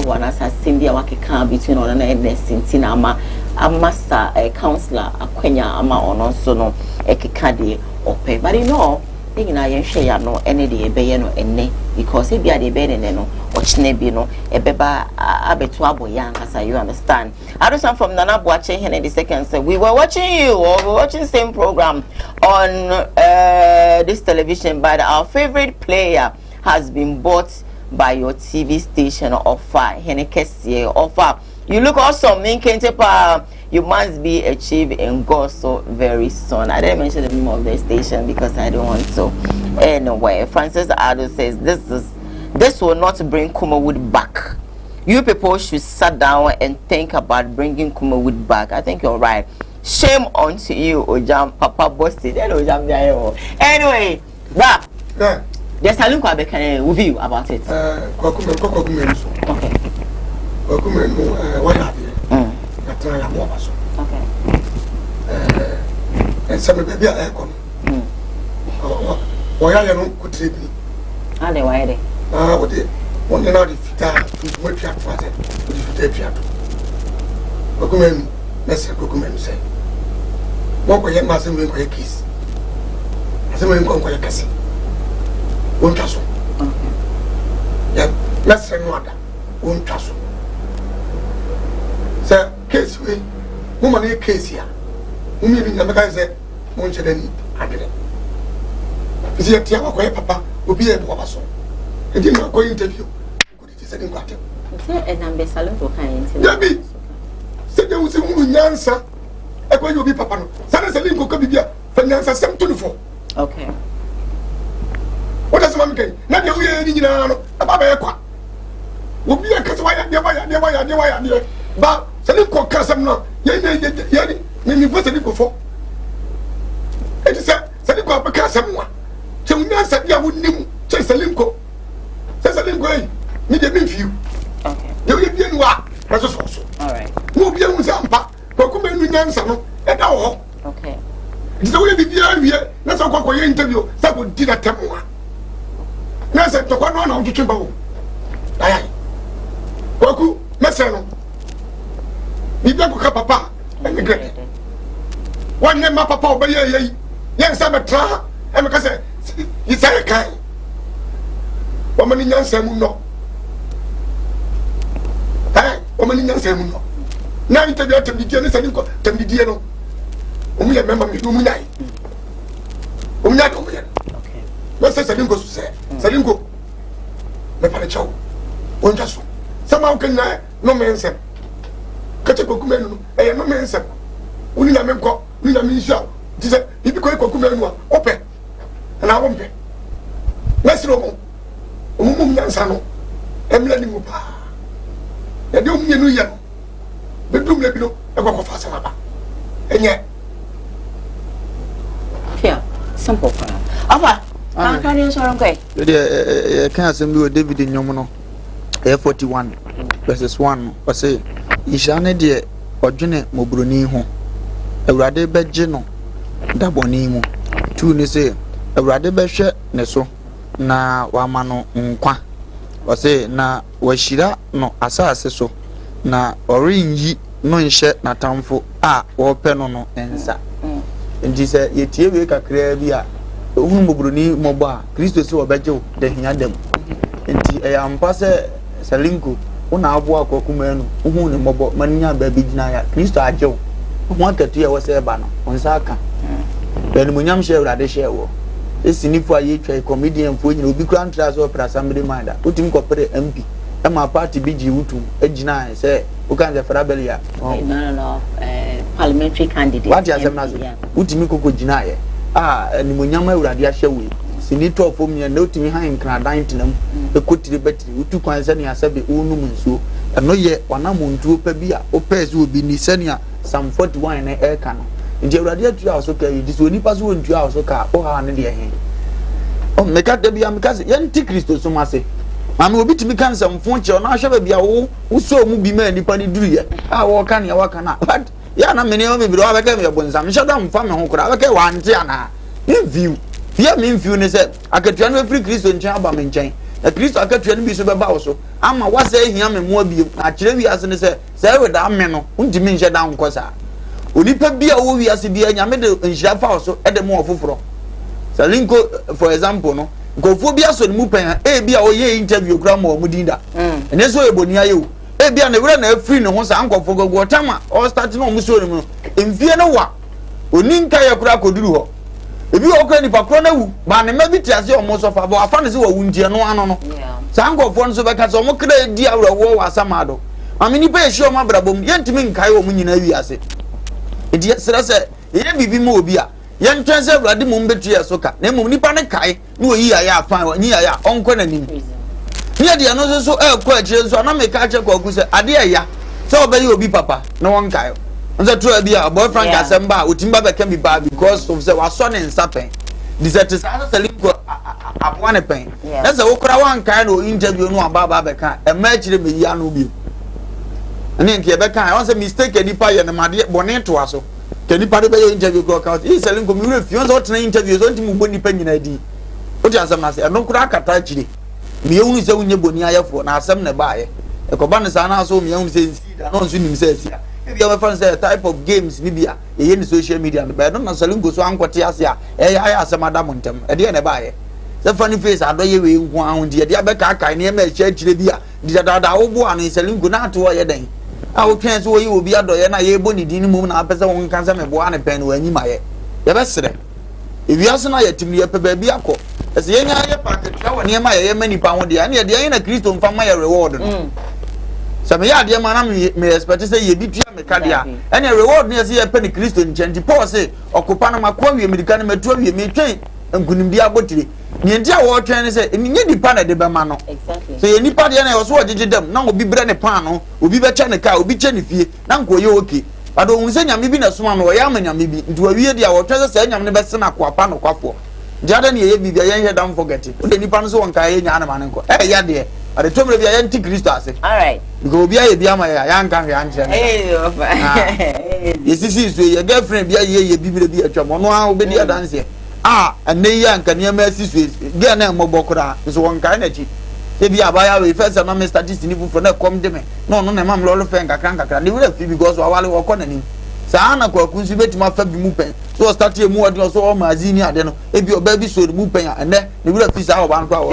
one as a Cindy Waki between on and Sintina ama a master a counselor a Quenya ama on so no a kikadi or pay. But you know. I share no any day be no ene because if you are the bed no or chnebi no e beba abetua boyan as you understand. I do some from Nana Boache here the second say we were watching you or we were watching the same program on this television but our favorite player has been bought by your TV station offer. Henekesi offer. You look awesome. You must be achieved in God so very soon. I didn't mention the name of the station because I don't want to. Anyway, Francis Ado says this will not bring Kumawood back. You people should sit down and think about bringing Kumawood back. I think you're right. Shame on you, Ojam Papa Bossy. Anyway, but there's a link with you about it. Okay. Okay. And some baby are come. Why are you not good to me? Are they why they? What they want to know if you are with your father, if you take Kokumen, Mr. Kokumen say. What will your master make a kiss? As a man go for a kiss. Won't trust. Yeah, let's say no other. Won't trust. Sir, case we, woman, a case here. Whom you never say, won't you then? I didn't. Is it your papa will be a boss? And you not going to interview. Good, it is a new quarter. And I'm the salon for kind. Debbie said there was a woman answer. I call you be papa. Sana Salim could be here for the answer 724. Okay. What does one mean? Not the way you know about a quack. Will be a cat wire, but Salim could cast them now. Yanni, maybe what's a little for? It is a Salim could cast someone. So we answer the would name Chase Salimco. Says Salimco, me the few. Okay. You will be in what? That's also. All right. Move your Zampa, Kokumen with Yansano, and all. Okay. It's the way the behavior, that's how Kokoya interview, that would did a temple. Now said to one on the Kimbo. Aye. Koku, Messano. We don't go papa and regret. One name, my papa, obey ye. Yes, I'm a tra, and because it's a kind. Woman in Yansamuno. Aye, woman in Yansamuno. Now interview to be Janus and to be Diano. Only a member of Umina. Umina. Okay. What says Salingo to say? Salingo. Me paricho. One just somehow can I no man say. Catch a cocumen, I am no man say. Only a memco, Nina Misha. This is if you call Cocumen open. And I won't pay. Let's roll. Yansano. I'm letting you pa. I don't know yet. But don't let me know about Fasama. And yet, here, simple. Ava, can you show okay? Can't send you a David in Yomono. A41 verses 1 or say, Ishane dear or Jene Mobruni home. A rade bedgeno, Dabonimo. 2 ne say, a rade beshe neso. Na wamano nkwa ose na washira no asase so na orinyi no nhye na tamfo a wo pe no ensa nti se yetie we kakra bi a ohun mobroni mobo a Kristo se obeje de hia dem nti eyampa se Salinko una abo akokuma no ohun ne mobo manya ba bi gina ya Kristo ajew ohun akatu ya wo se ba no onsa aka benu munyam hye urade hye wo esinifu aye twa comedian fo nyina obi kura ntra so opera somebody mind utim kopere MP e ma party bigi wutu ejina se o kan ze farabel ya no parliamentary candidate what ya semna so utimi koko gina ye animonyam awurade ahye we sinito ofom nya na utimi han nkra dan tenam e kotire betri utu kwan se ne asabe onum nsuo eno ye wanamontuo pa bi a opese obi ni se ne Psalm 41 na e ka no nje awurade atu a so ka yi dis oni paso ontu a so ka o ha ne de he o meka de bia meka se yenti Kristo so mase mama obi timi kan sam fonche o na ahwe bia wo so mu bi ma nipa ni duru ye a wo ka ne wa ka na but ya na mene o bibiro abeka me bonsam shada mfa me ho kura abeka wa nte ana view ya me view ne se akatua no free Kristo nchen aba me nchen na Kristo akatua no bi so beba wo so ama wasa ehia me mo abi na kire wi ase ne se we da me no untimi nche da nkosa onipa bia wo wi ase bia nyame de nhira fa so e de mo ofoforo Salinko for example no gofo bia so ne mu pen e bia o ye interview kura mo mu dinda ene so eboni ayewu e bia na wura na free ne ho sa ankofo gogo tama o start no mu so ne mu mfie no wa oninka ya kura koduru ho ebi okra ni pakro na wu ba ne ma bi tiase o mo so fa ba afa ne se wa wuntie no ano no sankofo no so be ka so mo kra di awrawo wa asamado amini pe ehio ma brabom yentimi nkai wo nyina wi ase edi sere se ye bibi mo obi a yentwen se awrade mo mbetu ye so ka na mo nipa ne kai na oyi ya ya afan nyi ya ya onko na nim ni ade no so ko akire so na me ka che ko ku se ade ya se obayi obi papa na won kai nze tro bi a boyfriend asemba otimba be can be bad because of say wa so ne nsapen disati sa selinko abwane pen na se wokra wan kai no interview no aba be kan e ma akire me ya no bi ani nke be kan won say mistake nipa ye na made bone to aso ke nipa de be interview go account e selinko mi refi won so tena interview so ntimu bo nipa nyina di o ti asem na se no kura kata akire mi ehunu se wonye boni ayefo na asem na ba ye e ko ba ne sa na so mi ehunu se nsi no nso nim se asia if you have a say type of games nibia e yen social media but no salingo so ankwete ase a e ya ase madam ntem e de na ba ye se funny face adoye we nhu ahun de abeka kai ne ma eche chire bia di dada wo bo anu salingo na ato ye den a wo twen so wo yi obi adoye na ye bo ni din mum na apese won kan se me bo ane pen wanyi ma ye ye be sere e wiase na ye timni ye pe ba bi akọ ese ye nya ye packet na woni ma ye mani pa ho de ane ye na Kristo mfa ma ye reward no so me ya de ma na me expect say ye bi tua me ka dia ene reward ne say ye pe ni Kristo nchenti Paul say okupa na makwa wie medika na metu wie me twen nkunim bia botire ni ntia wo twen ne say ni di pa na de be ma no so ye nipa de na yo so ogege dem na obi bre ne pa no obi be che ne ka obi che ne fie na nko ye oke ado hu se nyame bi na soma no ya ma nyame bi ndu awie dia wo twen say nyame ne be se na kwa pa no kwafo dia ne ye bibia ye he don't forget it o de nipa no so won ka ye nya na ma ne nko ya de ade tomre bia ye nti Kristo ase all right go bia ye bia ma ya nka hwe anche ye sisi so ye girlfriend bia ye bibire bia atwa no a obedi adanse ene ya nka ne ma sisi ge na mo bokura so won ka na chi e bia ba ya we first na me statistics ni fu na come de me no na mam lo fe nkakra ne we fi because awale wo kọ na ni sa na kwa kunsu betima fa bi mu pen so start e mu odi so o mazini ade no e bi oba bi so mu pen ya ene ne we fi sa o ban kwa wo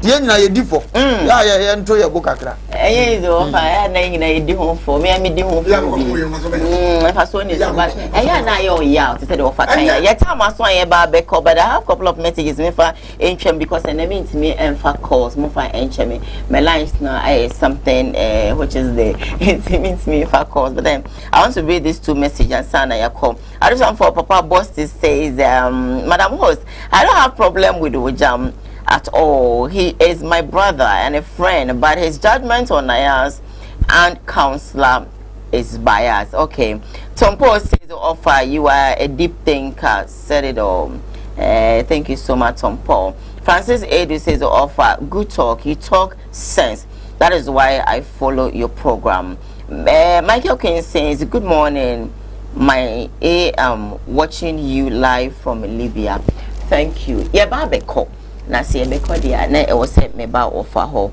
ye nyina ye di fo ya nto ye bo kakra ye zo fa ya na nyina ye di ho fo me di ho fo fa so ni so ba ya na ye o ya to say the offer kan ya time aso ye ba be call but I have a couple of messages me fa enchem because and mean me fa calls mo fa enchem my lines now something which is the it means me fa calls but then I want to read these two messages sana ya call I just want for Papa Boss says Madam Host I don't have problem with Ojam at all. He is my brother and a friend, but his judgment on us and counselor is biased. Okay. Tom Paul says, offer you are a deep thinker. Said it all. Thank you so much, Tom Paul. Francis Edu says, offer good talk. You talk sense. That is why I follow your program. Michael King says, good morning. I am watching you live from Libya. Thank you. Yeah, Babeko. Na se me kodia na e wo se me ba offer ho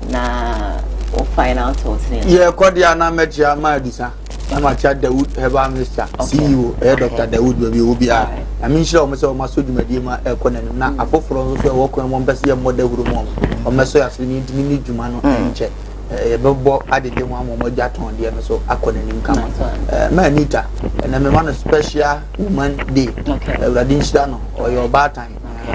na o final thoughts ne ye kodia na metia ma dusa na ma cha Dawood heba Mr. CEO Dr. Dawood we obi a I mean sure o me se o ma so dwumadi ma e ko nanim na afoforo so e wo ko mo mpese ye mo dawuru mo o me so ya so ni ntimi ni dwuma no enche e bebo adede mo mo gya ton de no so akona nim kama ma Anita na me man special woman day radin shida no or your bad time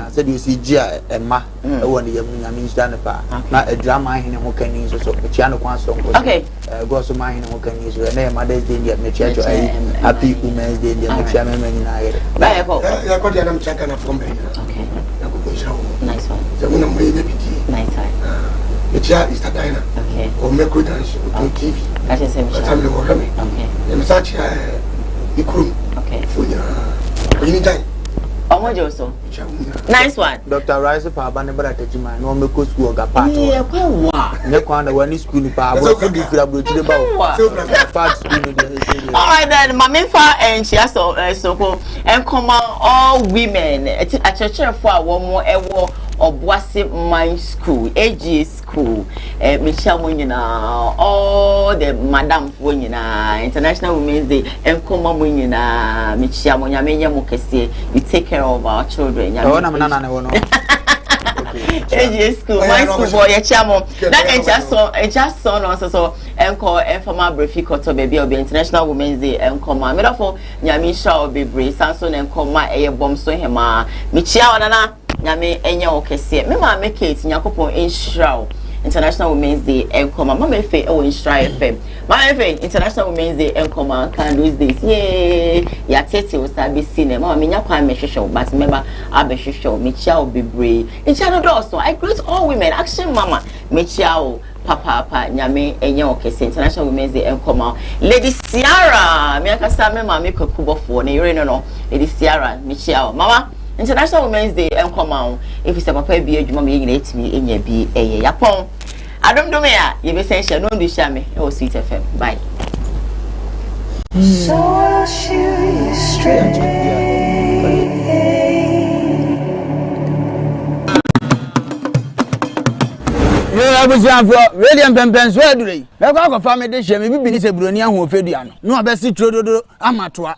said you see Gia and Ma one year I stand pa na a drama in who can use so Chiano Kwanso okay go so mine who can use and then Mother's Day at the church happy Women's Day the chairman in I got the check from me okay nice one so when I'm baby nice one the chair is the diner okay or make good dance on TV that is him okay the such ikuru okay for you anytime so nice one Dr. Rice pa ba ne bra tajima no me ko school ga part yeah kwa ne kwa na wani school pa bro so di fira bro tire ba part school de all right then mama fa and she so and come all women a church for one more ewo Obuasi Mine School, AG School, Michelle Munina, all the Madam Munina, International Women's Day, and Koma Munina, Michelle Munyamenya Mukese, you take care of our children. AJ school, my school boy, a chamo. That a just son also so encore informal briefly koto baby or be International Women's Day and coma. Me therefore Nyamisha or be brave, Samson and coma a bomb so hema. Michia nana Nyame enya okese. Me ma make it Nyakopon in shroud. International Women's Day and coma. Mama fe o in Shroud FM. My fe International Women's Day and coma can those days. Yay! Ya tete will start be seen. Mama me nyakwa me show, but remember I show. Michia will be brave. In channel also I greet all women. Action mama. Michia papa nyame enya okese International Women's Day and coma. Lady Ciara, me akasa me mama ko kubofo na yere no. Lady Ciara, Michia mama. International Women's Day and come out. If it's a papa be a juma me in your be a yapon. I don't do me, you be saying, no, do shame or Sweet FM. Bye. So I'll shoot you straight. I was young for William Pempen's wedding. Now, I got family dish, maybe Benny Brunia who fed you. No, I best see Trodo Amatua.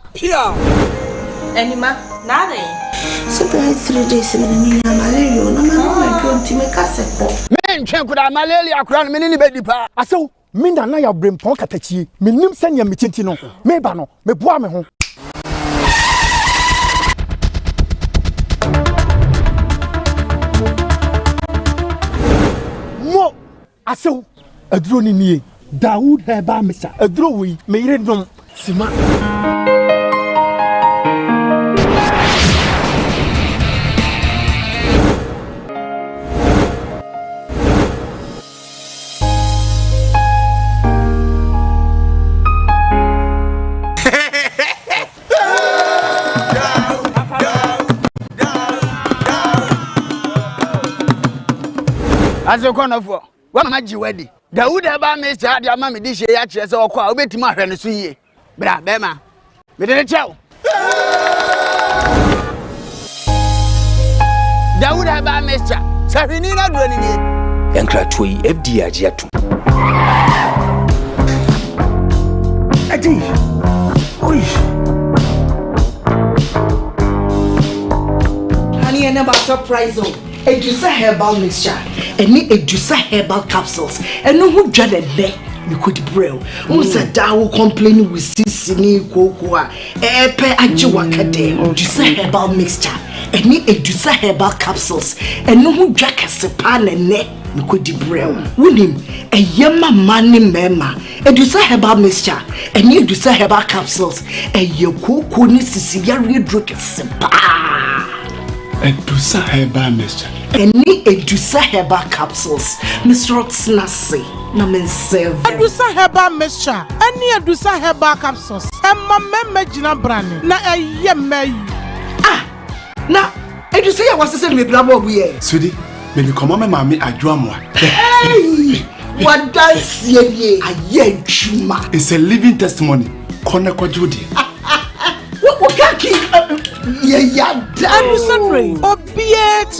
Anima, nada. So 3 days in the malaria, no man going to make us a men check with our malaria crown mini baby pa. I saw Minda na ya brain ponka tachi, minim send ya mitintino, me bano, me boa me home. Mo, I saw a drone in ye, Dawood Heba Missa, a drawing, me read them, Sima. As a corner for what am I wedding? Dawood Heba Missa, the mammy dish, ya chess or call, bet to my friend to see ye. Bra, Bema, we didn't tell. Dawood Heba Missa, Sarinina running it. Yankra Twi FDIG at Adi, honey, I never surprise you. Edusa herbal mixture, any Edusa herbal capsules, and no who dreaded there. You could brew. Who's a dow complaining with Sissini Koowaa, Epe Ajiwakade, Edusa herbal mixture, any Edusa herbal capsules, and no who jack a sepan and neck. You could brew. William, a yama money mema, Edusa herbal mixture, and you Edusa herbal capsules, and your Koowaa Sicilian drink a sepa. Edusa herbal mixture. Any Edusa herbal capsules, Mr. Oxnasi, Namen Seven. Edusa herbal mixture, any Edusa herbal capsules, and my Gina Branny, na a yemay. Ah, now, Edusa was to send me blabber we. Sweetie, maybe come on, mammy, I draw more. Hey, what does ye? A ye chuma. It's a living testimony. Koneko Judy. What can't keep? Yeah, I'm sorry. Oh, be it.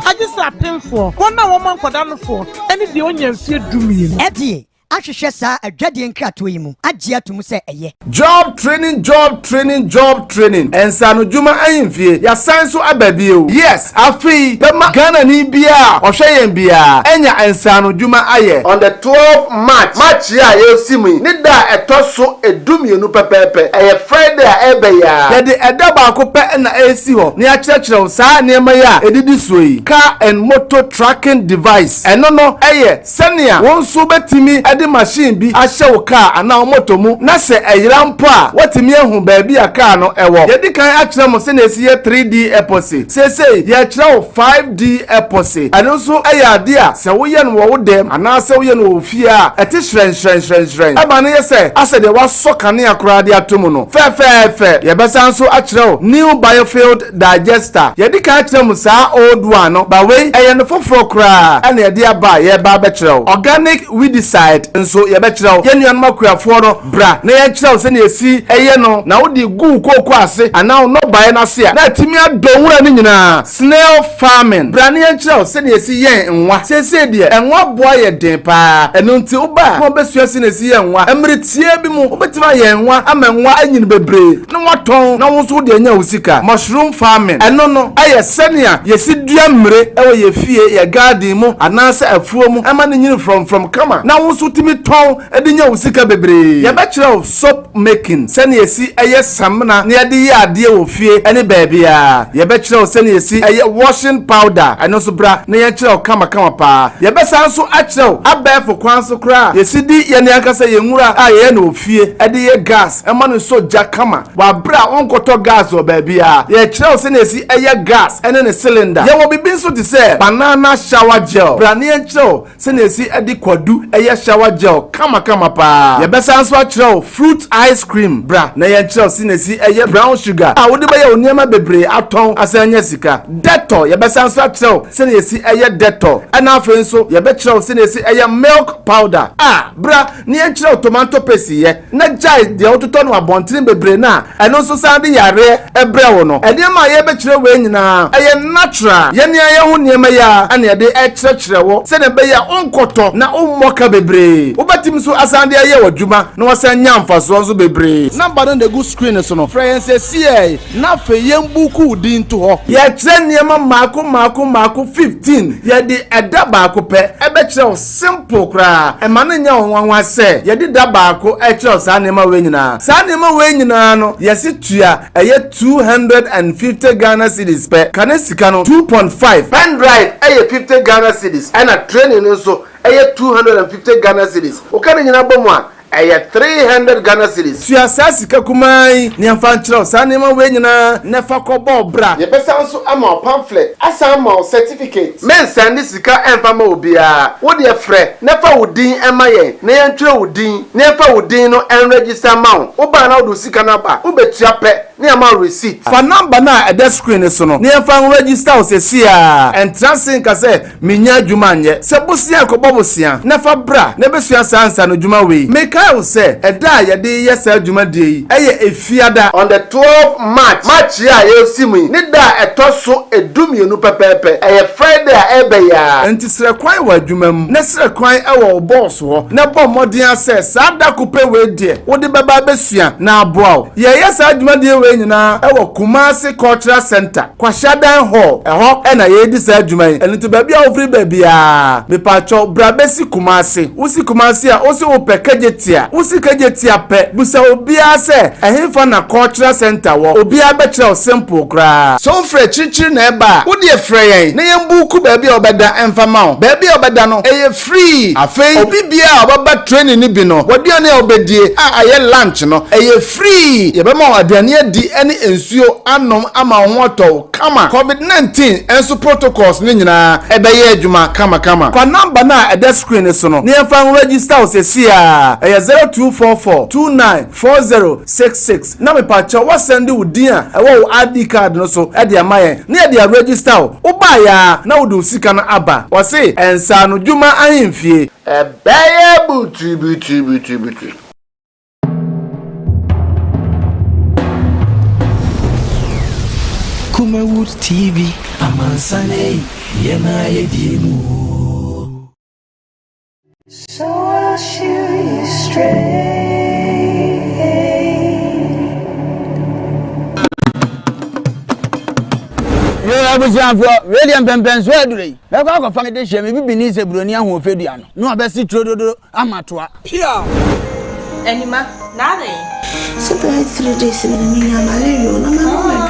I just have him for 1 woman for down for any the onion fear do me. Eddie, I should share a dreading cat to him. I dear to say a ye. Job training. And Sanujuma Ainfie, ya sansu abebio. Yes, afi, Pema Ghana ni bia, or Shayen bia, Enya and Sanujuma aye. On the 12th March ya ye simi, Nida a tosso a dummy no pepe, a Friday ebeya. Yadi Edaba cope and ACO, near Churchill, Sa Nemaya, Edidisui, car and motor tracking device. And no, aye, Senia, won't subetimi at the machine be a show car and now motomu, Nase a rampa, what me who baby a car no ewo. Yadi can actually must see 3D epoxy. Say, ya chow 5D epoxy. And also a idea, so we know them, and now so you know fear at this shren. Abane say, I said there was so can near cradia tumuno. Fair. Yabasanso actual new biofield digester. Yadi can actually sa old one, but way I am for cra and the idea by ye barbecue. Organic weedicide, nso ye be kira wo ye nuan makuafo no bra na ye kira wo se na esi eye no na wo di gu kokoko ase ana wo no bae na se a na timi adonwura ni nyina snail farming bra na ye kira wo se na esi yen nwa sese de enwa boa ye den pa eno nti wo ba wo besua se na esi yen nwa emretie bi mu wo betima yen nwa amenwa anyini bebre na waton na wo so de anya usika mushroom farming eno no aye senia ye si dua mre ewo ye fie ye garden mu anase afuo mu ema ne nyini from kama na wo so timi ton edinya usika bebre ye be kire soap making senia ye si eye samna na ye de ye ade wo fie ene baabi a ye be kire senia ye si eye washing powder eno so bra na ye kire kama pa ye be san so a kire abefo kwan so kra ye si di ye ne akasa ye nwura a ye na ofie ede ye gas ema no so ja kama wa bra onkoto gas o baabi a ye kire senia ye si eye gas ene ne cylinder ye wo bibi so ti say banana shower gel bra ne ye kire senia ye si ede kwadu eye shower gel kama pa ye be san so a kire fruit ice cream bra na ye kire senia ye si eye brown sugar a wo de be ye oniema bebre aton asanya sika dettol ye be san so a kire senia ye si eye dettol ana afen so ye be kire senia ye si eye milk powder bra ne ye kire tomato paste ye na jai de ototo no abontin bebre na eno so san de yare ebre wo no ede ma ye be kire we nyina eye natural ye ne ye ho niema ya ana ye de kire wo se ne be ya onkoto na ummoka bebre obatim so asan de ye wadwuma na wasan nyamfa so so bebre number no de go screen so no friends see na fe ye mbuku di nto ho ye kire niema mako 15 ye de eda baako pe ebe kire simple kra e ma no nya wanwa se ye de da baako kire sa niema we nyina no ye si tua eye 250 Ghana cedis pe kana sika no 2.5 pen drive eye 50 Ghana cedis and training nso eye 250 Ghana cedis o kana nyina bomu a eye 300 Ghana cedis tua sasika kumai ni amfa nchiro sa nema we nyina nefa kobo bra ye pesa nso ama pamphlet asa ama certificate men send sika emfa ma obia wo de frɛ nefa wodin ema ye na ye ntwere wodin nefa wodin no en register ma wo ba na wo sika na ba wo betua pɛ ne ama receipt fa number na at the screen so no ne fa register o se sia entrance nka se menya adwuma nye se bosia ko bobosia nefa bra ne besua sansa no dwuma we make I say eda ye de yes adwuma de yi eye efiada on the 12 March ya ye simu ni da etoso edumienu pepepe eye Friday a ebe ya enti sere kwan wa adwuma mu ne sere kwan ewo boss ho ne bom modin ase sa da kupe we de wo de beba besua na aboa ye yes adwuma de we nyina ewo Kumasi Cultural Center Kwashadan Hall eho na ye di sa adwuma yi enti baabi a ofri baabi a me pacho bra besi Kumasi usi Kumasi a osi wo pekejetia usi kejetia pe busa obia se ehimfa na Cultural Center wo obia be kire simple kra so frɛ chichi na eba wo de frɛ yen na yembu ku baabi a obeda emfa ma wo baabi a obeda no eye free afei obi bia obaba training ni bi no wodi na obedie aye lunch no eye free ye be ma aduane adi ene ensuo anom ama hoto kama COVID-19 enso protocols ni nyina ebe ye adwuma kama kwa number na at the screen so no ne emfa register o se sia eye 0244294066 na me pa cha wa send wudin a ewo ID card no so e de amaye na e de register o ba ya na wo do sika na aba wo se ensa no dwuma ahemfie e beye butu Kumawood TV amansane yena yedimu. So I'll shoot you straight. Abusianfo William Pempenso adure na kwa fa de hye me bibini se broni aho ofedua no no abesi trododo amatoa pia Anima nada so 3 days in the malaria na mama